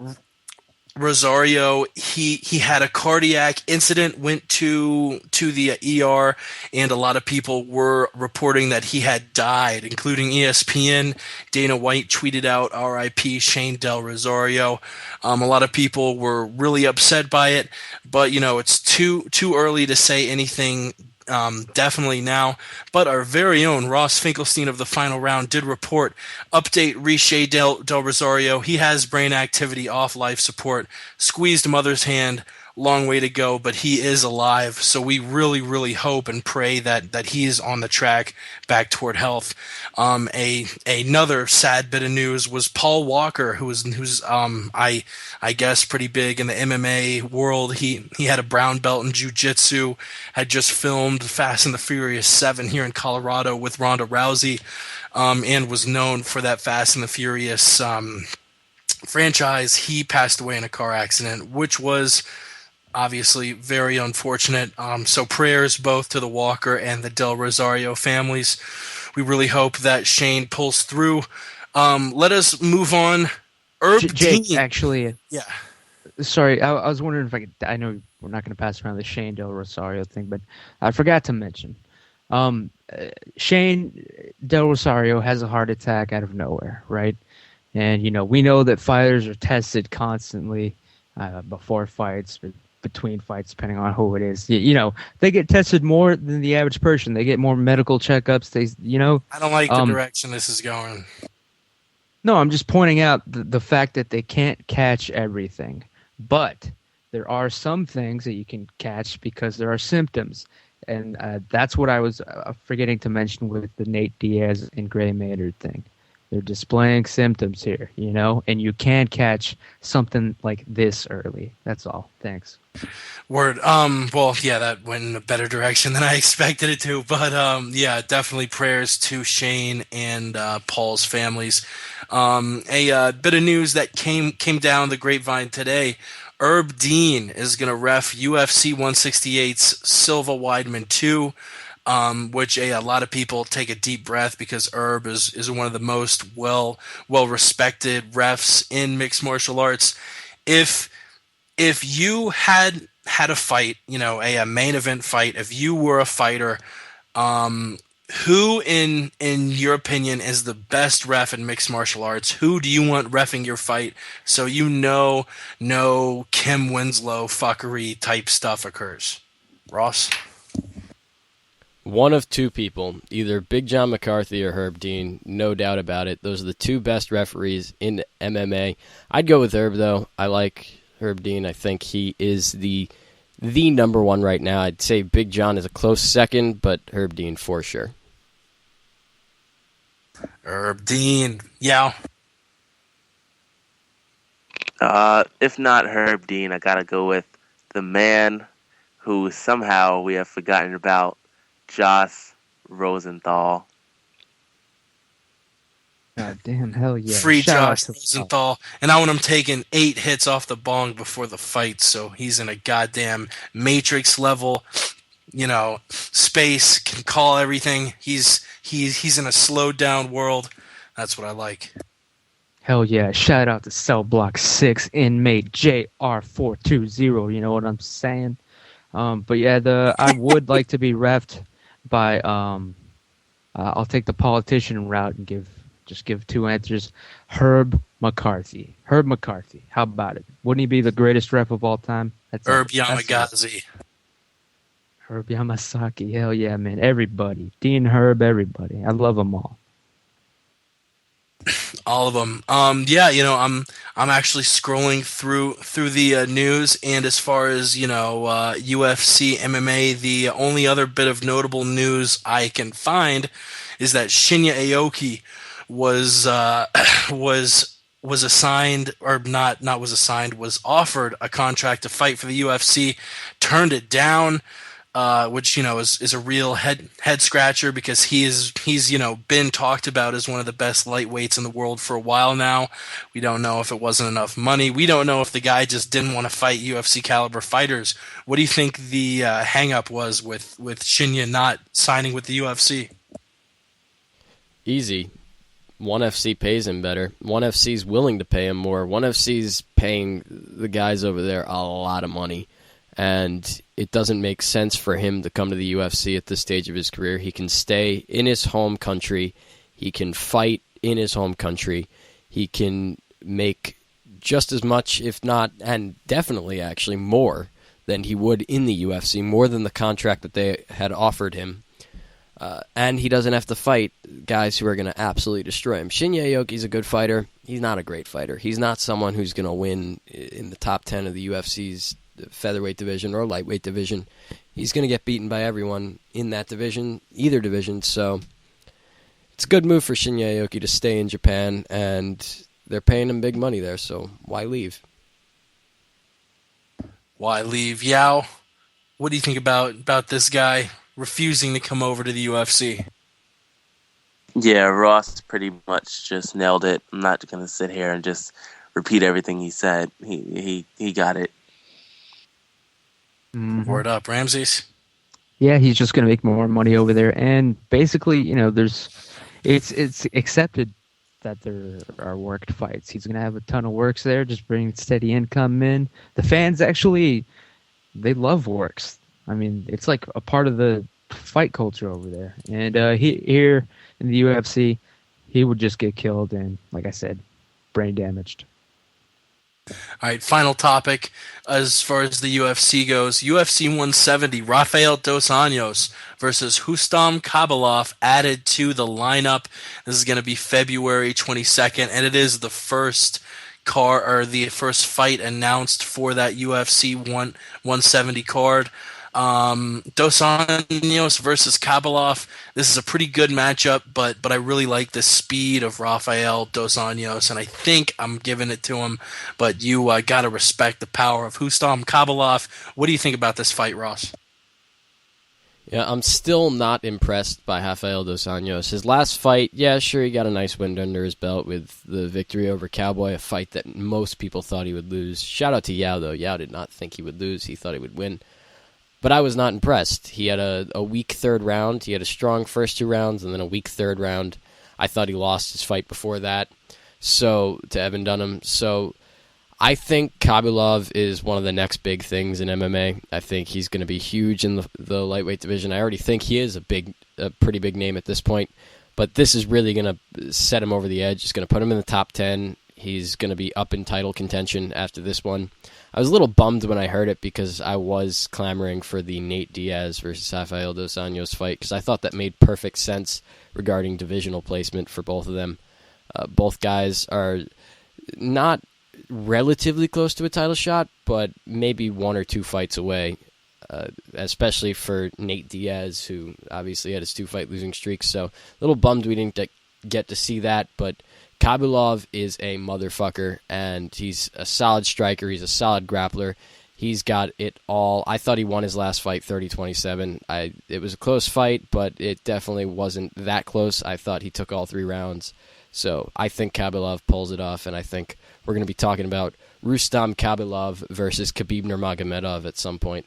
Rosario. He had a cardiac incident, went to the ER, and a lot of people were reporting that he had died, including ESPN. Dana White tweeted out "R.I.P. Shane Del Rosario." A lot of people were really upset by it, but it's too early to say anything definitely now. But our very own Ross Finkelstein of the Final Round did report, update Riche Del Rosario. He has brain activity, off life support, squeezed mother's hand, long way to go, but he is alive. So we really, really hope and pray that he is on the track back toward health. Another sad bit of news was Paul Walker, who's I guess pretty big in the MMA world. He had a brown belt in jiu-jitsu, had just filmed Fast and the Furious 7 here in Colorado with Ronda Rousey, and was known for that Fast and the Furious franchise. He passed away in a car accident, which was obviously very unfortunate. So prayers both to the Walker and the Del Rosario families. We really hope that Shane pulls through. Let us move on. Jake, actually, yeah. Sorry, I was wondering if I could. I know we're not going to pass around the Shane Del Rosario thing, but I forgot to mention. Shane Del Rosario has a heart attack out of nowhere, right? And we know that fighters are tested constantly before fights, between fights, depending on who it is. They get tested more than the average person. They get more medical checkups. I don't like the direction this is going. No, I'm just pointing out the fact that they can't catch everything. But there are some things that you can catch because there are symptoms. And that's what I was forgetting to mention with the Nate Diaz and Gray Maynard thing. They're displaying symptoms here, and you can catch something like this early. That's all. Thanks. Word. Well, yeah, that went in a better direction than I expected it to. But yeah, definitely prayers to Shane and Paul's families. A bit of news that came down the grapevine today. Herb Dean is going to ref UFC 168's Silva Weidman 2. which a lot of people take a deep breath because Herb is one of the most well respected refs in mixed martial arts. If you had a fight, a main event fight, if you were a fighter, who in your opinion is the best ref in mixed martial arts? Who do you want reffing your fight so no Kim Winslow fuckery type stuff occurs? Ross? One of two people, either Big John McCarthy or Herb Dean, no doubt about it. Those are the two best referees in MMA. I'd go with Herb, though. I like Herb Dean. I think he is the number one right now. I'd say Big John is a close second, but Herb Dean for sure. Herb Dean, yeah. If not Herb Dean, I gotta go with the man who somehow we have forgotten about, Josh Rosenthal. God damn, hell yeah. Free Shout out Josh to- Rosenthal. And I want him taking 8 hits off the bong before the fight, so he's in a goddamn Matrix level, space, can call everything. He's in a slowed down world. That's what I like. Hell yeah. Shout out to Cell Block 6 inmate JR420. You know what I'm saying? But yeah, I would like to be reffed by I'll take the politician route and give two answers. Herb McCarthy. Herb McCarthy. How about it? Wouldn't he be the greatest ref of all time? Herb Yamagazi. Herb Yamasaki. Hell yeah, man. Everybody. Dean Herb, everybody. I love them all. All of them. Yeah, I'm actually scrolling through the news, and as far as UFC, MMA, the only other bit of notable news I can find is that Shinya Aoki was assigned, or not was assigned, was offered a contract to fight for the UFC, turned it down. Which is a real head scratcher because he's been talked about as one of the best lightweights in the world for a while now. We don't know if it wasn't enough money. We don't know if the guy just didn't want to fight UFC caliber fighters. What do you think the hang up was with Shinya not signing with the UFC? Easy. ONE FC pays him better. ONE FC's willing to pay him more. ONE FC's paying the guys over there a lot of money. And it doesn't make sense for him to come to the UFC at this stage of his career. He can stay in his home country. He can fight in his home country. He can make just as much, if not, and definitely actually more than he would in the UFC, more than the contract that they had offered him. And he doesn't have to fight guys who are going to absolutely destroy him. Shinya Aoki's a good fighter. He's not a great fighter. He's not someone who's going to win in the top 10 of the UFC's featherweight division or lightweight division. He's going to get beaten by everyone in that division, either division. So it's a good move for Shinya Aoki to stay in Japan, and they're paying him big money there, so why leave? Why leave? Yao, what do you think about this guy refusing to come over to the UFC? Yeah, Ross pretty much just nailed it. I'm not going to sit here and just repeat everything he said. He got it. Mm-hmm. Word up, Ramses. Yeah, he's just going to make more money over there, and basically, it's accepted that there are worked fights. He's going to have a ton of works there, just bring steady income in. The fans actually, they love works. I mean, it's like a part of the fight culture over there. And here in the UFC, he would just get killed and, like I said, brain damaged. All right, final topic as far as the UFC goes. UFC 170, Rafael Dos Anjos versus Rustam Khabilov added to the lineup. This is going to be February 22nd, and it is the first fight announced for that UFC 170 card. Dos Anjos versus Khabilov. This is a pretty good matchup, but I really like the speed of Rafael Dos Anjos, and I think I'm giving it to him. But you gotta respect the power of Rustam Khabilov. What do you think about this fight, Ross? Yeah, I'm still not impressed by Rafael Dos Anjos. His last fight, yeah, sure, he got a nice win under his belt with the victory over Cowboy, a fight that most people thought he would lose. Shout out to Yao, though. Yao did not think he would lose. He thought he would win. But I was not impressed. He had a weak third round. He had a strong first 2 rounds and then a weak third round. I thought he lost his fight before that to Evan Dunham. So I think Khabibulov is one of the next big things in MMA. I think he's going to be huge in the lightweight division. I already think he is a pretty big name at this point. But this is really going to set him over the edge. It's going to put him in the top 10. He's going to be up in title contention after this one. I was a little bummed when I heard it because I was clamoring for the Nate Diaz versus Rafael dos Anjos fight because I thought that made perfect sense regarding divisional placement for both of them. Both guys are not relatively close to a title shot, but maybe 1 or 2 fights away, especially for Nate Diaz, who obviously had his 2-fight losing streak. So a little bummed we didn't get to see that, but Khabibulov is a motherfucker, and he's a solid striker. He's a solid grappler. He's got it all. I thought he won his last fight 30-27. It was a close fight, but it definitely wasn't that close. I thought he took all 3 rounds. So I think Khabibulov pulls it off, and I think we're going to be talking about Rustam Khabibulov versus Khabib Nurmagomedov at some point.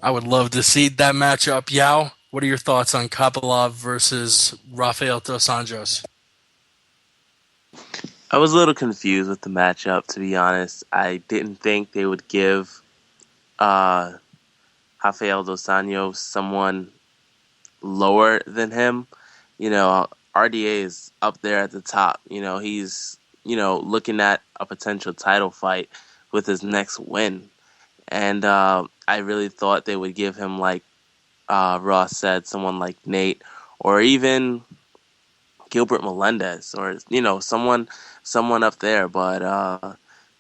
I would love to see that matchup. Yao, what are your thoughts on Khabibulov versus Rafael dos Anjos? I was a little confused with the matchup, to be honest. I didn't think they would give Rafael dos Anjos someone lower than him. RDA is up there at the top. He's, looking at a potential title fight with his next win. And I really thought they would give him, like Ross said, someone like Nate or even Gilbert Melendez or, someone up there. But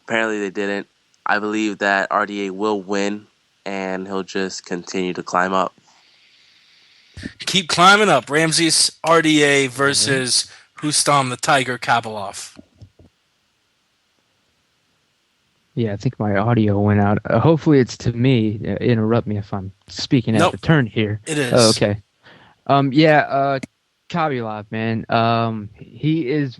apparently they didn't. I believe that RDA will win, and he'll just continue to climb up. Keep climbing up. Ramses RDA versus Rustam the Tiger Khabibulov. Yeah, I think my audio went out. Hopefully it's to me. Interrupt me if I'm speaking out of turn here. It is. Oh, okay. Khabibulov, man. He's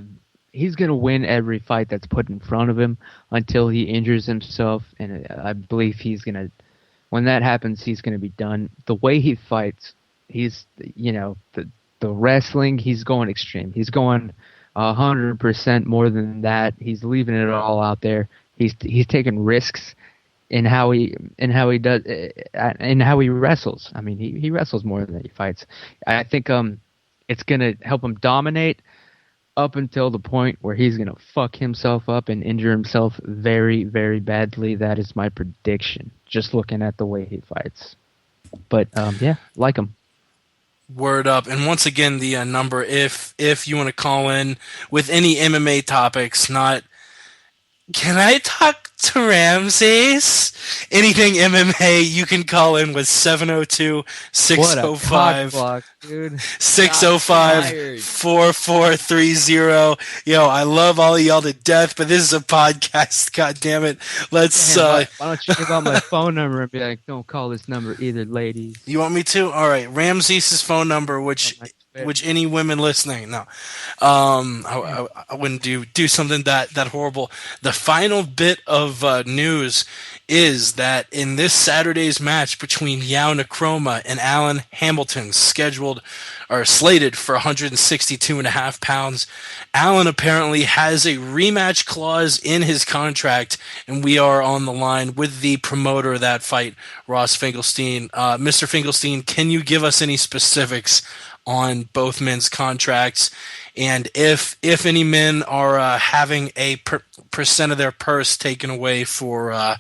going to win every fight that's put in front of him until he injures himself, and I believe when that happens, he's going to be done. The way he fights, he's, the wrestling, he's going extreme. He's going 100% more than that. He's leaving it all out there. He's taking risks in how he does in how he wrestles. I mean, he wrestles more than he fights. I think it's gonna help him dominate up until the point where he's gonna fuck himself up and injure himself very, very badly. That is my prediction. Just looking at the way he fights. But like him. Word up. And once again, the number, if you want to call in with any MMA topics, not can I talk to Ramses? Anything MMA, you can call in with 702-605-4430. Yo, I love all of y'all to death, but this is a podcast. God damn it. Let's why don't you give out my phone number and be like, don't call this number either, ladies. You want me to? All right. Ramses' phone number, which any women listening, no, I wouldn't do something that horrible. The final bit of news is that in this Saturday's match between Yao Nkrumah and Alan Hamilton, slated for 162.5 pounds, Alan apparently has a rematch clause in his contract, and we are on the line with the promoter of that fight, Ross Finkelstein. Mr. Finkelstein, can you give us any specifics on both men's contracts, and if any men are having a percent of their purse taken away for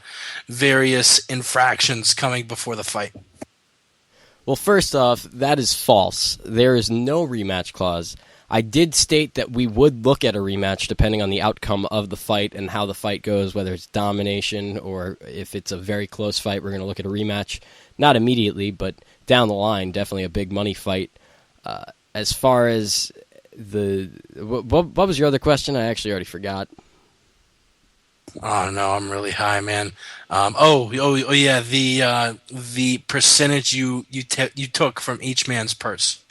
various infractions coming before the fight? Well, first off, that is false. There is no rematch clause. I did state that we would look at a rematch depending on the outcome of the fight and how the fight goes, whether it's domination or if it's a very close fight, we're going to look at a rematch. Not immediately, but down the line, definitely a big money fight. As far as what was your other question? I actually already forgot. Oh no, I'm really high, man. Yeah, the percentage you took from each man's purse.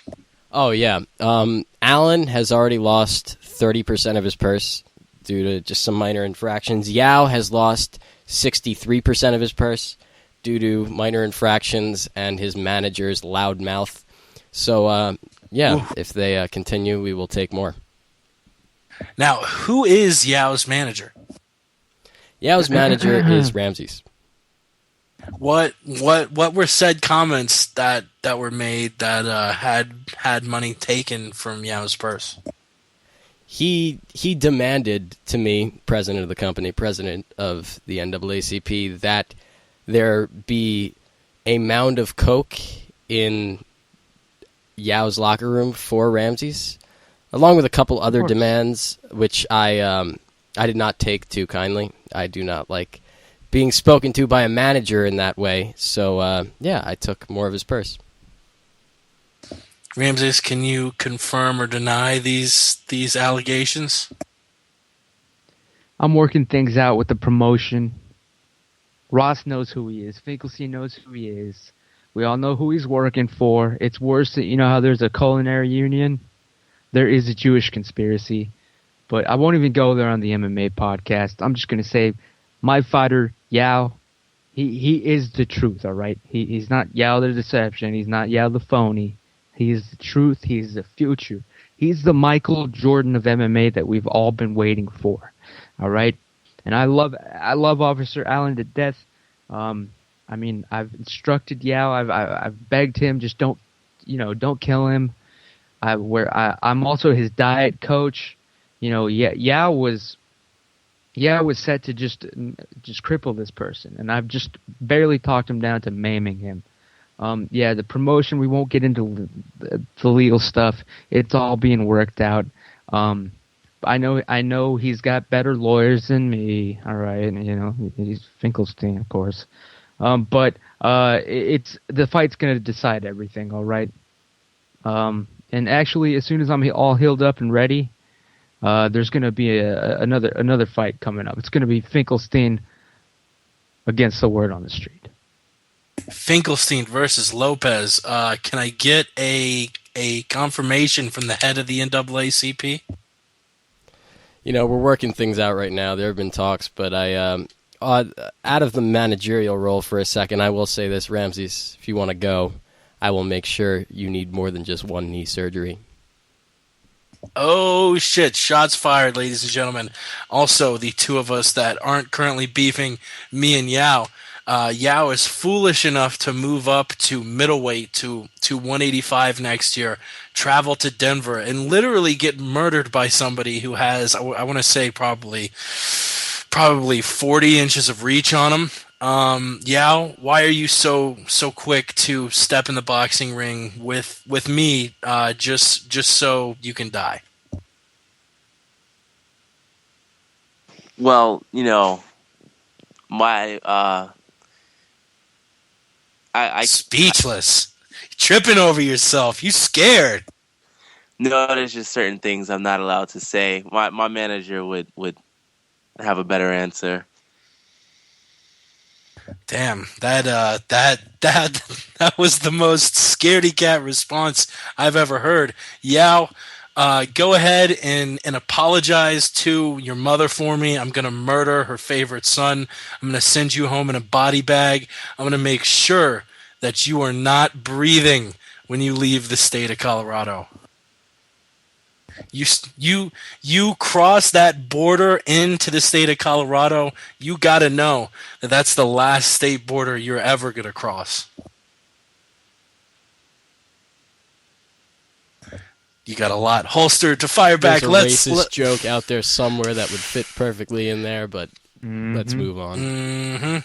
Oh yeah, Allen has already lost 30% of his purse due to just some minor infractions. Yao has lost 63% of his purse, due to minor infractions and his manager's loud mouth. So, if they continue, we will take more. Now, who is Yao's manager? Yao's manager is Ramses. What were said comments that were made that had money taken from Yao's purse? He demanded to me, president of the company, president of the NAACP, that there be a mound of coke in Yao's locker room for Ramses, along with a couple other demands, which I did not take too kindly. I do not like being spoken to by a manager in that way. So, I took more of his purse. Ramses, can you confirm or deny these allegations? I'm working things out with the promotion. Ross knows who he is. Finkelstein knows who he is. We all know who he's working for. It's worse that, you know how there's a culinary union? There is a Jewish conspiracy. But I won't even go there on the MMA podcast. I'm just going to say, my fighter, Yao, he is the truth, all right? He's not Yao the deception. He's not Yao the phony. He is the truth. He's the future. He's the Michael Jordan of MMA that we've all been waiting for, all right? And I love Officer Allen to death. I mean, I've instructed Yao. I've begged him, just don't kill him. I'm also his diet coach. You know, Yao was set to just cripple this person, and I've just barely talked him down to maiming him. The promotion, we won't get into the legal stuff. It's all being worked out. I know he's got better lawyers than me. All right, and, you know, he's Finkelstein, of course. But it's the fight's going to decide everything. All right. And actually, as soon as I'm all healed up and ready, there's going to be another fight coming up. It's going to be Finkelstein against the word on the street. Finkelstein versus Lopez. Can I get a confirmation from the head of the NAACP? You know, we're working things out right now. There have been talks, but out of the managerial role for a second, I will say this, Ramses, if you want to go, I will make sure you need more than just one knee surgery. Oh, shit. Shots fired, ladies and gentlemen. Also, the two of us that aren't currently beefing, me and Yao. Yao is foolish enough to move up to middleweight to 185 next year, travel to Denver, and literally get murdered by somebody who has, I want to say, probably 40 inches of reach on him. Yao, why are you so quick to step in the boxing ring with me just so you can die? Well, you know, my I speechless. Tripping over yourself. You scared. No, there's just certain things I'm not allowed to say. My manager would have a better answer. Damn, that was the most scaredy cat response I've ever heard. Yao, go ahead and apologize to your mother for me. I'm going to murder her favorite son. I'm going to send you home in a body bag. I'm going to make sure that you are not breathing when you leave the state of Colorado. You cross that border into the state of Colorado, you got to know that that's the last state border you're ever going to cross. You got a lot holstered to fire back. There's a racist joke out there somewhere that would fit perfectly in there, but let's move on.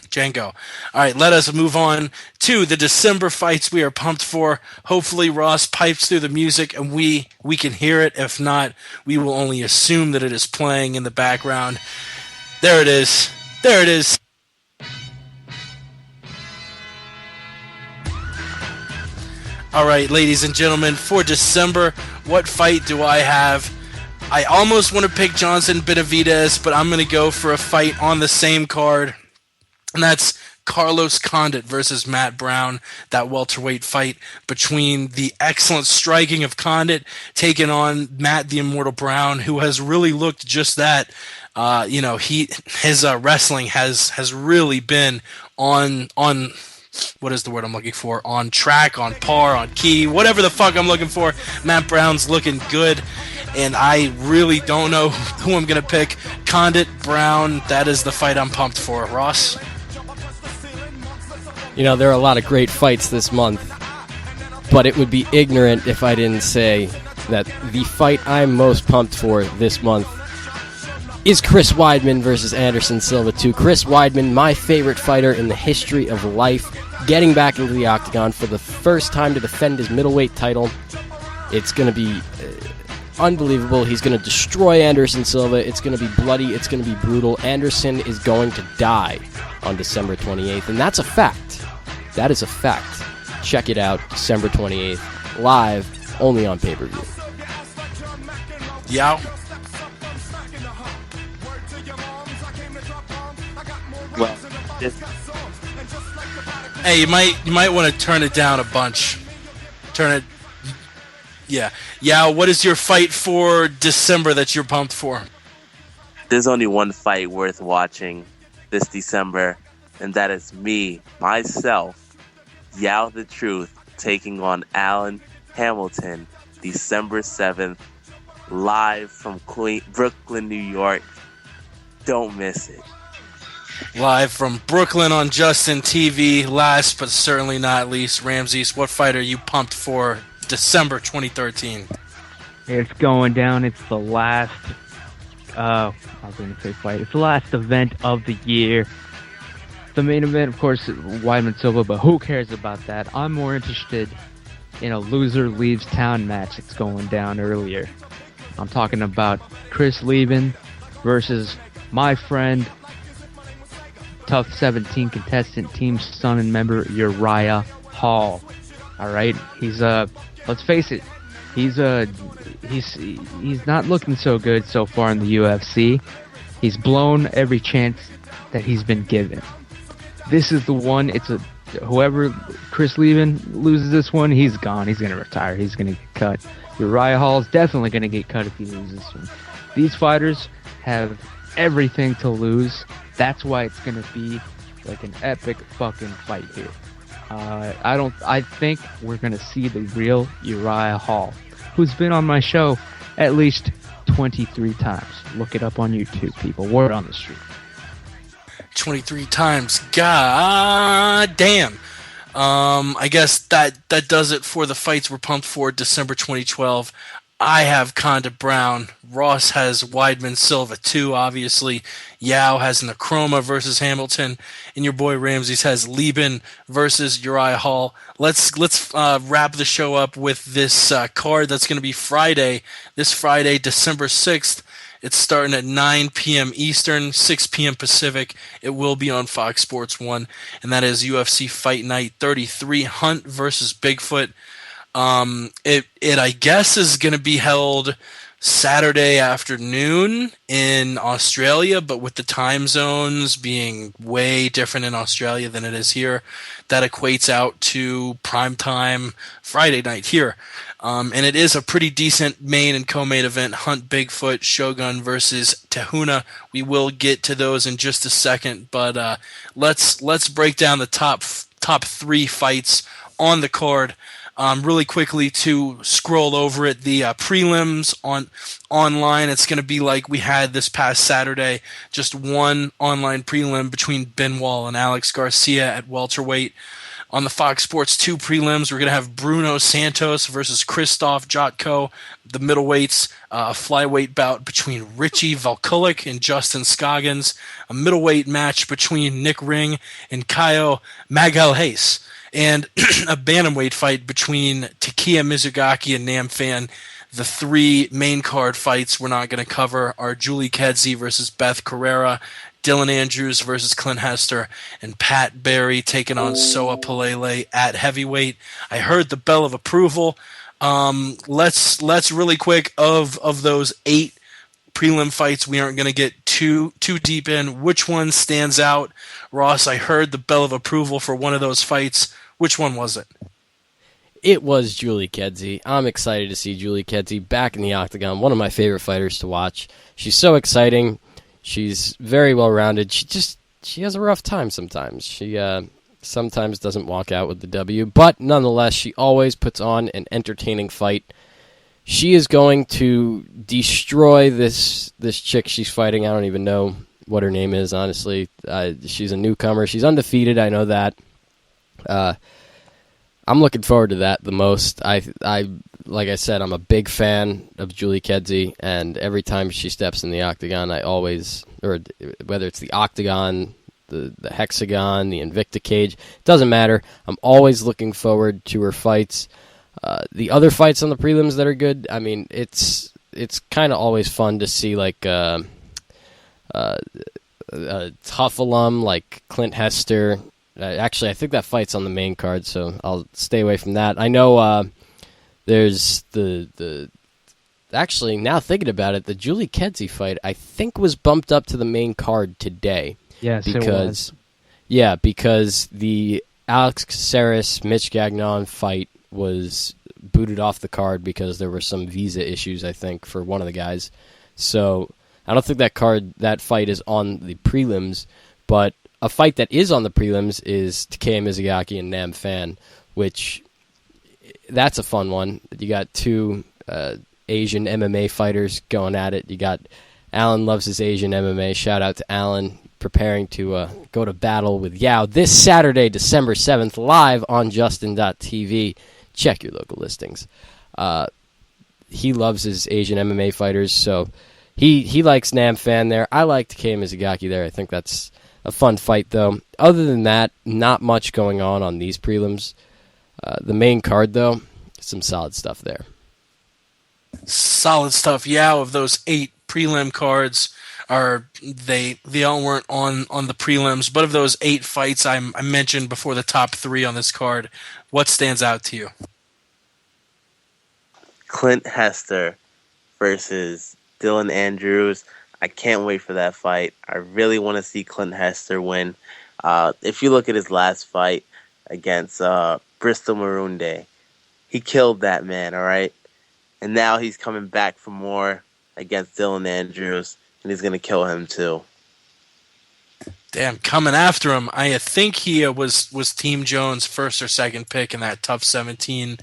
Django. All right, let us move on to the December fights we are pumped for. Hopefully Ross pipes through the music and we can hear it. If not, we will only assume that it is playing in the background. There it is. There it is. All right, ladies and gentlemen, for December, what fight do I have? I almost want to pick Johnson Benavidez, but I'm going to go for a fight on the same card, and that's Carlos Condit versus Matt Brown, that welterweight fight between the excellent striking of Condit taking on Matt the Immortal Brown, who has really looked just that. His wrestling has really been on what is the word I'm looking for? On track, on par, on key, whatever the fuck I'm looking for. Matt Brown's looking good, and I really don't know who I'm going to pick. Condit, Brown, that is the fight I'm pumped for. Ross? You know, there are a lot of great fights this month, but it would be ignorant if I didn't say that the fight I'm most pumped for this month is Chris Weidman versus Anderson Silva 2. Chris Weidman, my favorite fighter in the history of life, getting back into the octagon for the first time to defend his middleweight title. It's going to be unbelievable. He's going to destroy Anderson Silva. It's going to be bloody. It's going to be brutal. Anderson is going to die on December 28th, and that's a fact. That is a fact. Check it out, December 28th, live, only on pay-per-view. Yao? Well, Hey, you might want to turn it down a bunch. Turn it. Yeah. Yao, what is your fight for December that you're pumped for? there's only one fight worth watching this December, and that is me, myself, Yao the Truth, taking on Alan Hamilton, December 7th, live from Brooklyn, New York. Don't miss it. Live from Brooklyn on Justin TV. Last but certainly not least, Ramses, what fight are you pumped for December 2013? It's going down. It's the last. I was going to say fight. It's the last event of the year. The main event, of course, Weidman Silva, but who cares about that? I'm more interested in a loser leaves town match that's going down earlier. I'm talking about Chris Lieben versus my friend, Tough 17 contestant, Team Son and member Uriah Hall. All right, he's let's face it, he's not looking so good so far in the UFC. He's blown every chance that he's been given. This is the one. Whoever Chris Lieben loses this one, he's gone. He's gonna retire. He's gonna get cut. Uriah Hall's definitely gonna get cut if he loses this one. These fighters have everything to lose. That's why it's gonna be like an epic fucking fight here. I think we're gonna see the real Uriah Hall, who's been on my show at least 23 times. Look it up on YouTube, people. Word on the street. 23 times. God damn. I guess that does it for the fights we're pumped for December 2012. I have Condit Brown. Ross has Weidman Silva 2, obviously. Yao has Nkrumah versus Hamilton. And your boy Ramses has Lieben versus Uriah Hall. Let's wrap the show up with this card that's going to be Friday. This Friday, December 6th. It's starting at 9 p.m. Eastern, 6 p.m. Pacific. It will be on Fox Sports 1. And that is UFC Fight Night 33, Hunt versus Bigfoot. It I guess is going to be held Saturday afternoon in Australia, but with the time zones being way different in Australia than it is here, that equates out to primetime Friday night here. And it is a pretty decent main and co-main event. Hunt Bigfoot, Shogun versus Te-Huna. We will get to those in just a second, but let's break down the top 3 fights on the card. Really quickly to scroll over it, the prelims online, it's going to be like we had this past Saturday, just one online prelim between Benoit and Alex Garcia at welterweight. On the Fox Sports 2 prelims, we're going to have Bruno Santos versus Krzysztof Jotko. The middleweights, a flyweight bout between Richie Valkulik and Justin Scoggins. A middleweight match between Nick Ring and Caio Magalhães. And a bantamweight fight between Takeya Mizugaki and Nam Fan. The 3 main card fights we're not going to cover are Julie Kedzie versus Beth Carrera, Dylan Andrews versus Clint Hester, and Pat Barry taking on Soa Palele at heavyweight. I heard the bell of approval. Let's really quick of those 8 prelim fights we aren't going to get too deep in. Which one stands out? Ross, I heard the bell of approval for one of those fights. Which one was it? It was Julie Kedzie. I'm excited to see Julie Kedzie back in the octagon. One of my favorite fighters to watch. She's so exciting. She's very well-rounded. She just she has a rough time sometimes. She sometimes doesn't walk out with the W, but nonetheless, she always puts on an entertaining fight. She is going to destroy this chick she's fighting. I don't even know what her name is, honestly. She's a newcomer. She's undefeated, I know that. I'm looking forward to that the most. I like I said, I'm a big fan of Julie Kedzie, and every time she steps in the octagon, I always, or whether it's the octagon, the hexagon, the Invicta cage, it doesn't matter. I'm always looking forward to her fights. The other fights on the prelims that are good, I mean, it's kind of always fun to see, like, a tough alum like Clint Hester. Actually, I think that fight's on the main card, so I'll stay away from that. I know there's the actually, now thinking about it, the Julie Kedzie fight, I think, was bumped up to the main card today. Yes, because, it was. Yeah, because the Alex Caceres Mitch Gagnon fight was booted off the card because there were some visa issues, I think, for one of the guys. So I don't think that fight is on the prelims, but a fight that is on the prelims is Takeo Mizugaki and Nam Fan, which that's a fun one. You got two Asian MMA fighters going at it. You got Alan loves his Asian MMA. Shout out to Alan, preparing to go to battle with Yao this Saturday, December 7th, live on Justin.tv. Check your local listings. He loves his Asian MMA fighters, so he likes Nam Fan there. I like Takeo Mizugaki there. I think that's a fun fight, though. Other than that, not much going on these prelims. The main card, though, some solid stuff there. Solid stuff. Yeah, of those 8 prelim cards, they all weren't on the prelims, but of those 8 fights I mentioned before, the top 3 on this card, what stands out to you? Clint Hester versus Dylan Andrews. I can't wait for that fight. I really want to see Clint Hester win. If you look at his last fight against Bristol Marunde, he killed that man, all right? And now he's coming back for more against Dylan Andrews, and he's going to kill him too. Damn, coming after him. I think he was Team Jones' first or second pick in that Tough 17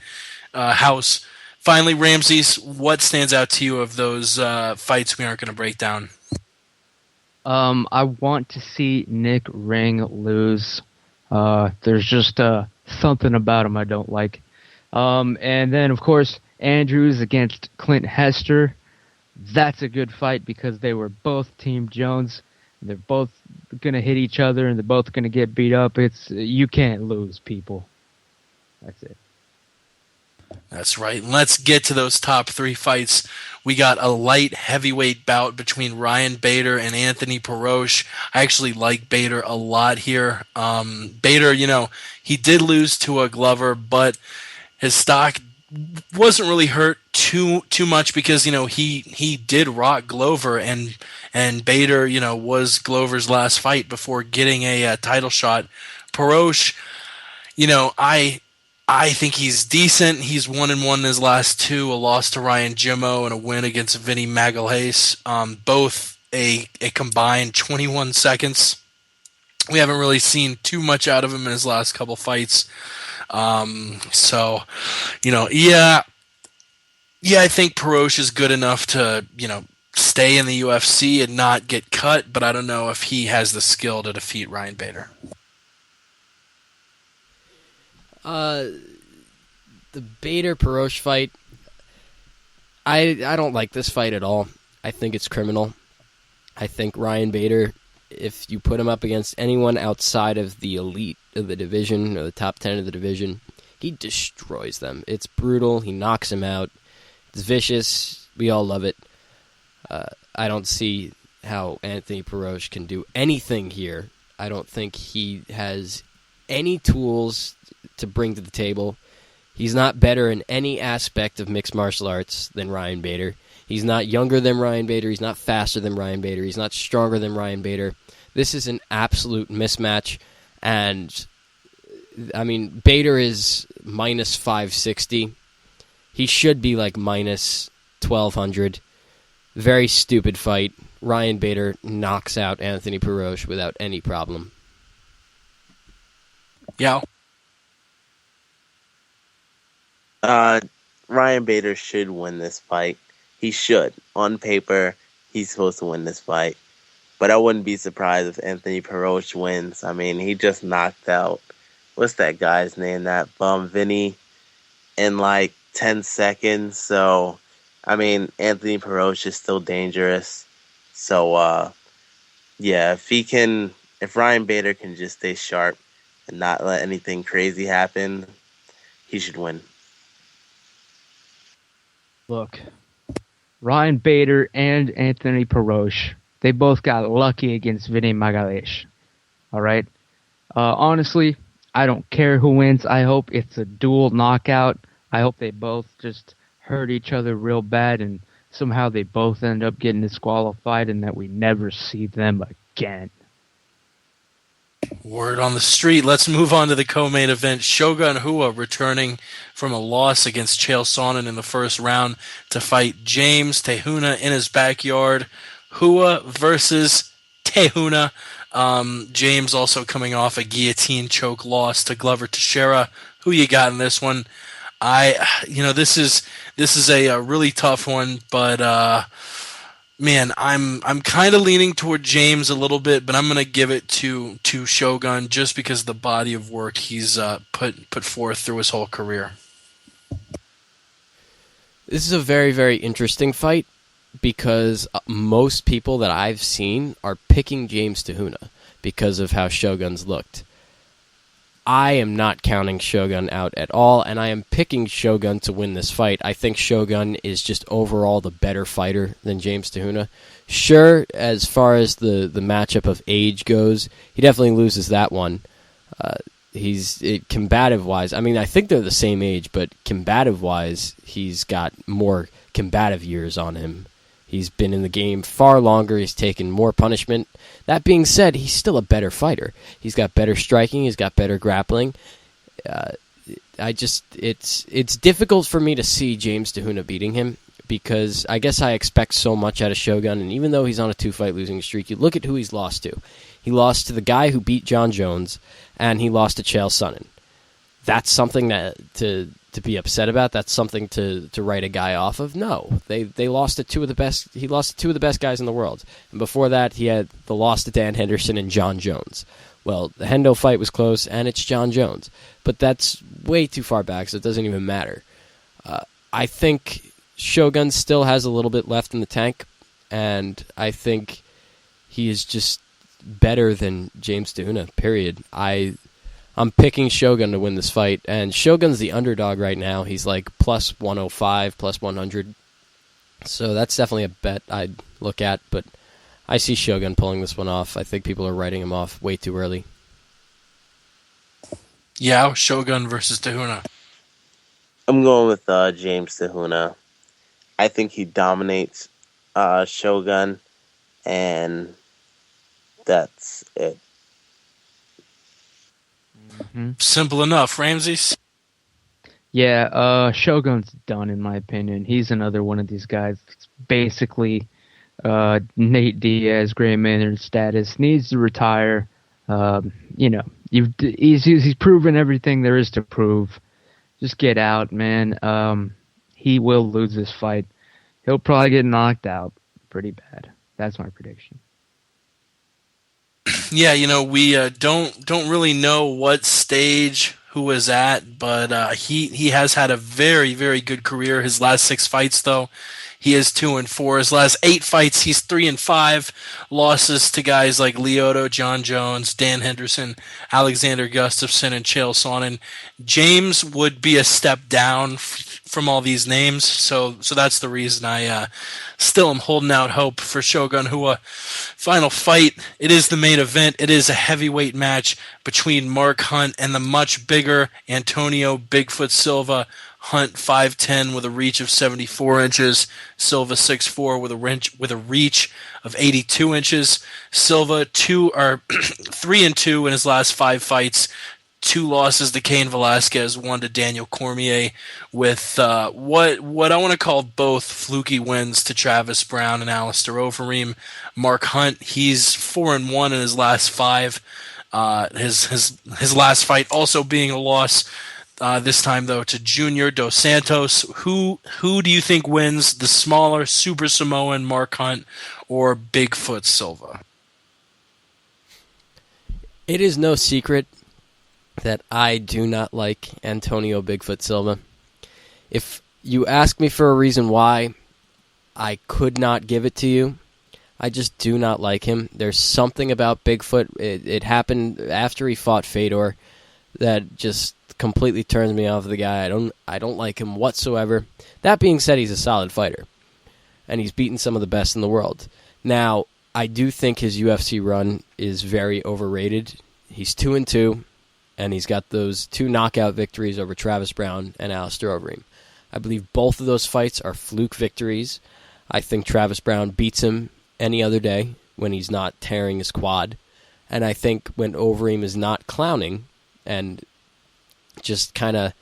house. Finally, Ramses, what stands out to you of those fights we aren't going to break down? I want to see Nick Ring lose. There's just something about him I don't like. And then, of course, Andrews against Clint Hester. That's a good fight because they were both Team Jones. They're both going to hit each other, and they're both going to get beat up. You can't lose, people. That's it. That's right. Let's get to those top 3 fights. We got a light heavyweight bout between Ryan Bader and Anthony Perosh. I actually like Bader a lot here. Bader, he did lose to a Glover, but his stock wasn't really hurt too much because he did rock Glover, and Bader was Glover's last fight before getting a title shot. Perosh, I think he's decent. He's 1-1 in his last 2, a loss to Ryan Jimmo and a win against Vinny Magalhaes. Both a combined 21 seconds. We haven't really seen too much out of him in his last couple fights. So, I think Perosh is good enough to, stay in the UFC and not get cut, but I don't know if he has the skill to defeat Ryan Bader. The Bader-Perosh fight, I don't like this fight at all. I think it's criminal. I think Ryan Bader, if you put him up against anyone outside of the elite of the division or the top 10 of the division, he destroys them. It's brutal. He knocks him out. It's vicious. We all love it. I don't see how Anthony Perosh can do anything here. I don't think he has any tools to bring to the table. He's not better in any aspect of mixed martial arts than Ryan Bader. He's not younger than Ryan Bader. He's not faster than Ryan Bader. He's not stronger than Ryan Bader. This is an absolute mismatch. And, I mean, Bader is minus 560. He should be like minus 1,200. Very stupid fight. Ryan Bader knocks out Anthony Perosh without any problem. Yeah. Ryan Bader should win this fight. He should. On paper, he's supposed to win this fight. But I wouldn't be surprised if Anthony Perosh wins. I mean, he just knocked out, what's that guy's name, that bum Vinny, in like 10 seconds. So, I mean, Anthony Perosh is still dangerous. So, yeah, if Ryan Bader can just stay sharp and not let anything crazy happen, he should win. Look, Ryan Bader and Anthony Perosh, they both got lucky against Vinny Magalhães. All right? Honestly, I don't care who wins. I hope it's a dual knockout. I hope they both just hurt each other real bad and somehow they both end up getting disqualified and that we never see them again. Word on the street. Let's move on to the co-main event. Shogun Rua returning from a loss against Chael Sonnen in the first round to fight James Te-Huna in his backyard. Rua versus Te-Huna. James also coming off a guillotine choke loss to Glover Teixeira. Who you got in this one? This is a really tough one, but man, I'm kind of leaning toward James a little bit, but I'm gonna give it to Shogun just because of the body of work he's put forth through his whole career. This is a very, very interesting fight because most people that I've seen are picking James Te-Huna because of how Shogun's looked. I am not counting Shogun out at all, and I am picking Shogun to win this fight. I think Shogun is just overall the better fighter than James Te-Huna. Sure, as far as the matchup of age goes, he definitely loses that one. Combative-wise, I mean, I think they're the same age, but combative-wise, he's got more combative years on him. He's been in the game far longer. He's taken more punishment. That being said, he's still a better fighter. He's got better striking. He's got better grappling. It's difficult for me to see James Te-Huna beating him because I guess I expect so much out of Shogun. And even though he's on a 2-fight losing streak, you look at who he's lost to. He lost to the guy who beat John Jones, and he lost to Chael Sonnen. That's something to be upset about. That's something to write a guy off of. No, they lost to two of the best. He lost to two of the best guys in the world. And before that, he had the loss to Dan Henderson and John Jones. Well, the Hendo fight was close, and it's John Jones. But that's way too far back, so it doesn't even matter. I think Shogun still has a little bit left in the tank, and I think he is just better than James Te-Huna, period. I'm picking Shogun to win this fight, and Shogun's the underdog right now. He's like plus 105, plus 100. So that's definitely a bet I'd look at, but I see Shogun pulling this one off. I think people are writing him off way too early. Yeah, Shogun versus Te-Huna. I'm going with James Te-Huna. I think he dominates Shogun, and that's it. Mm-hmm. Simple enough. Ramses? Yeah, Shogun's done in my opinion. He's another one of these guys that's basically Nate Diaz, Gray Maynard status, needs to retire. He's proven everything there is to prove. Just get out, man. He will lose this fight. He'll probably get knocked out pretty bad. That's my prediction. Yeah, we don't really know what stage who was at, but he has had a very, very good career. His last 6 fights, though, he is 2-4. His last 8 fights, he's 3-5. Losses to guys like Lyoto, John Jones, Dan Henderson, Alexander Gustafsson, and Chael Sonnen. James would be a step down from all these names, so that's the reason I still am holding out hope for Shogun Rua. Final fight, it is the main event. It is a heavyweight match between Mark Hunt and the much bigger Antonio Bigfoot Silva. Hunt 5'10" with a reach of 74 inches. Silva 6'4" with a reach of 82 inches. Silva 3-2 in his last 5 fights. 2 losses to Cain Velasquez, 1 to Daniel Cormier, with what I want to call both fluky wins to Travis Brown and Alistair Overeem. Mark Hunt, he's 4-1 in his last 5. His last fight also being a loss. This time though to Junior Dos Santos. Who do you think wins, the smaller Super Samoan Mark Hunt or Bigfoot Silva? It is no secret that I do not like Antonio Bigfoot Silva. If you ask me for a reason why, I could not give it to you. I just do not like him. There's something about Bigfoot. It happened after he fought Fedor that just completely turns me off the guy. I don't like him whatsoever. That being said, he's a solid fighter, and he's beaten some of the best in the world. Now, I do think his UFC run is very overrated. He's 2-2, and he's got those 2 knockout victories over Travis Brown and Alistair Overeem. I believe both of those fights are fluke victories. I think Travis Brown beats him any other day when he's not tearing his quad. And I think when Overeem is not clowning and just kind of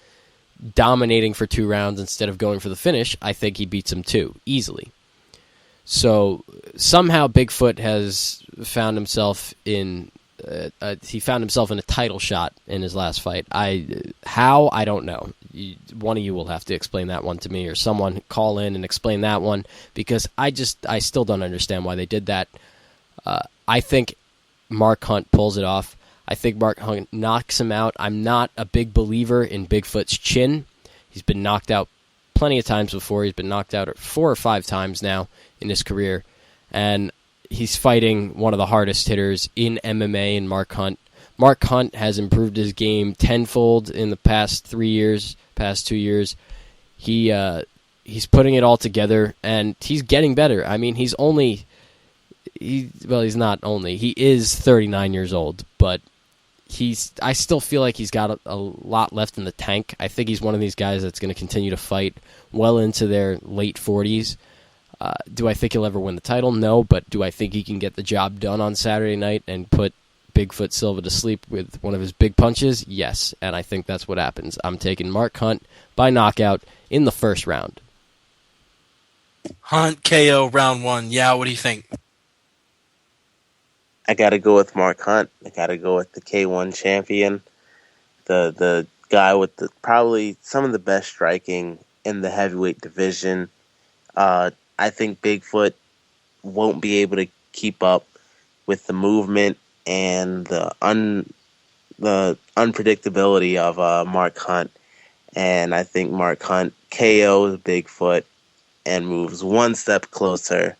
dominating for 2 rounds instead of going for the finish, I think he beats him too, easily. So somehow Bigfoot has found himself in a title shot in his last fight. How? I don't know. One of you will have to explain that one to me, or someone call in and explain that one, because I still don't understand why they did that. I think Mark Hunt pulls it off. I think Mark Hunt knocks him out. I'm not a big believer in Bigfoot's chin. He's been knocked out plenty of times before. He's been knocked out 4 or 5 times now in his career. And he's fighting one of the hardest hitters in MMA in Mark Hunt. Mark Hunt has improved his game tenfold in the past 3 years, past 2 years. He's putting it all together, and he's getting better. I mean, he's not only. He is 39 years old, but I still feel like he's got a lot left in the tank. I think he's one of these guys that's going to continue to fight well into their late 40s. Do I think he'll ever win the title? No, but do I think he can get the job done on Saturday night and put Bigfoot Silva to sleep with one of his big punches? Yes, and I think that's what happens. I'm taking Mark Hunt by knockout in the first round. Hunt KO round 1. Yeah, what do you think? I got to go with Mark Hunt. I got to go with the K1 champion, the guy with probably some of the best striking in the heavyweight division. I think Bigfoot won't be able to keep up with the movement and the unpredictability of Mark Hunt. And I think Mark Hunt KOs Bigfoot and moves one step closer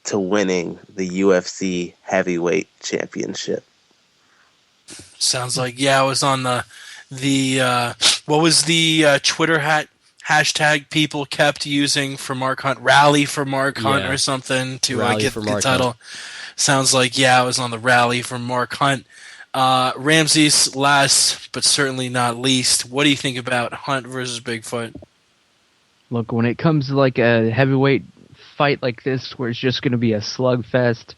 to winning the UFC heavyweight championship. Sounds like, I was on the what was the Twitter hashtag people kept using for Mark Hunt? Rally for Mark Hunt or something to get the title. Hunt. Sounds like, I was on the rally for Mark Hunt. Ramsey's last, but certainly not least. What do you think about Hunt versus Bigfoot? Look, when it comes to like a heavyweight fight like this where it's just going to be a slugfest,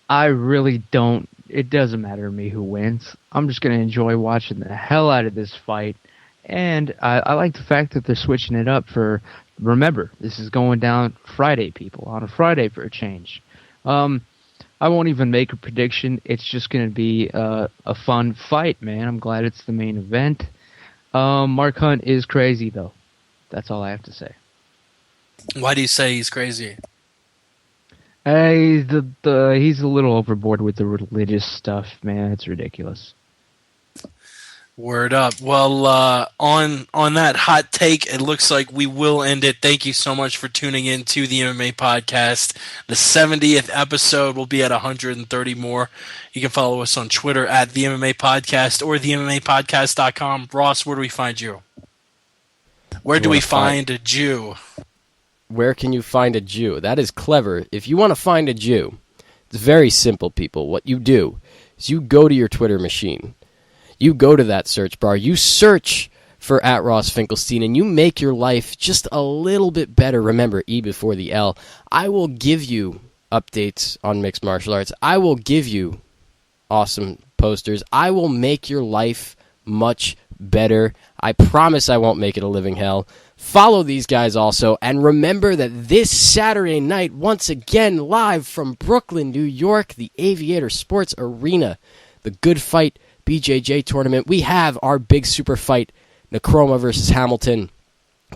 I really don't. It doesn't matter to me who wins. I'm just going to enjoy watching the hell out of this fight. And I like the fact that they're switching it up for, remember, this is going down Friday, people, on a Friday for a change. I won't even make a prediction. It's just going to be a fun fight, man. I'm glad it's the main event. Mark Hunt is crazy, though. That's all I have to say. Why do you say he's crazy? He's a little overboard with the religious stuff, man. It's ridiculous. Word up. Well, on that hot take, it looks like we will end it. Thank you so much for tuning in to the MMA Podcast. The 70th episode will be at 130 more. You can follow us on Twitter at the MMA Podcast or themmapodcast.com. Ross, where do we find you? Where do we find a Jew? Where can you find a Jew? That is clever. If you want to find a Jew, it's very simple, people. What you do is you go to your Twitter machine. You go to that search bar. You search for @Ross Finkelstein, and you make your life just a little bit better. Remember, E before the L. I will give you updates on mixed martial arts. I will give you awesome posters. I will make your life much better. I promise I won't make it a living hell. Follow these guys also, and remember that this Saturday night, once again live from Brooklyn, New York, the Aviator Sports Arena, the Good Fight BJJ tournament, we have our big super fight, Necroma versus Hamilton,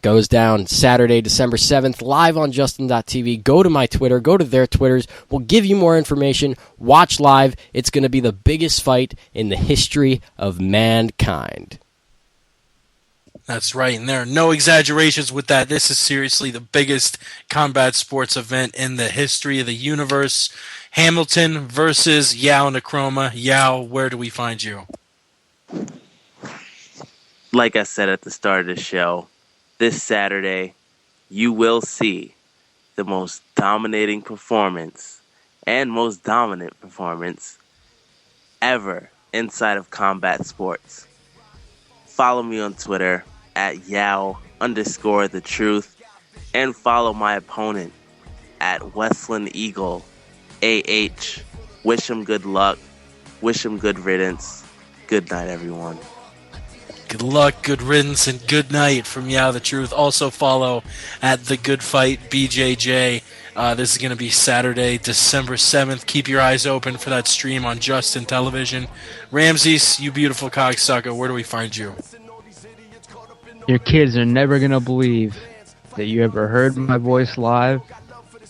goes down Saturday, December 7th, live on Justin.tv. Go to my Twitter, go to their Twitters. We'll give you more information. Watch live. It's going to be the biggest fight in the history of mankind. That's right, and there are no exaggerations with that. This is seriously the biggest combat sports event in the history of the universe. Hamilton versus Yao Necroma. Yao, where do we find you? Like I said at the start of the show, this Saturday, you will see the most dominating performance and most dominant performance ever inside of combat sports. Follow me on Twitter at Yao_the truth, and follow my opponent at Westland Eagle AH. Wish him good luck. Wish him good riddance. Good night, everyone. Good luck, good riddance, and good night from Yao the Truth. Also follow at The Good Fight BJJ. This is going to be Saturday, December 7th. Keep your eyes open for that stream on Justin Television. Ramses, you beautiful cocksucker, where do we find you? Your kids are never going to believe that you ever heard my voice live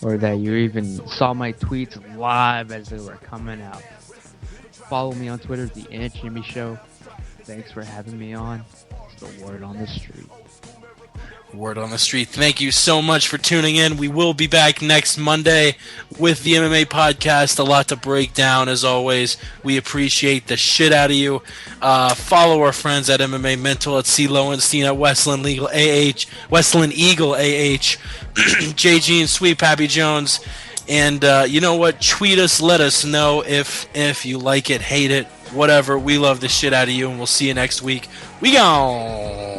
or that you even saw my tweets live as they were coming out. Follow me on Twitter, The Aunt Jimmy Show. Thanks for having me on. It's the word on the street. Word on the street. Thank you so much for tuning in. We will be back next Monday with the MMA Podcast. A lot to break down, as always. We appreciate the shit out of you. Follow our friends at MMA Mental, at C. Lowenstein, at Westland Eagle AH, JG and Sweet Pappy Jones. And you know what? Tweet us. Let us know if you like it, hate it, whatever. We love the shit out of you, and we'll see you next week. We gone.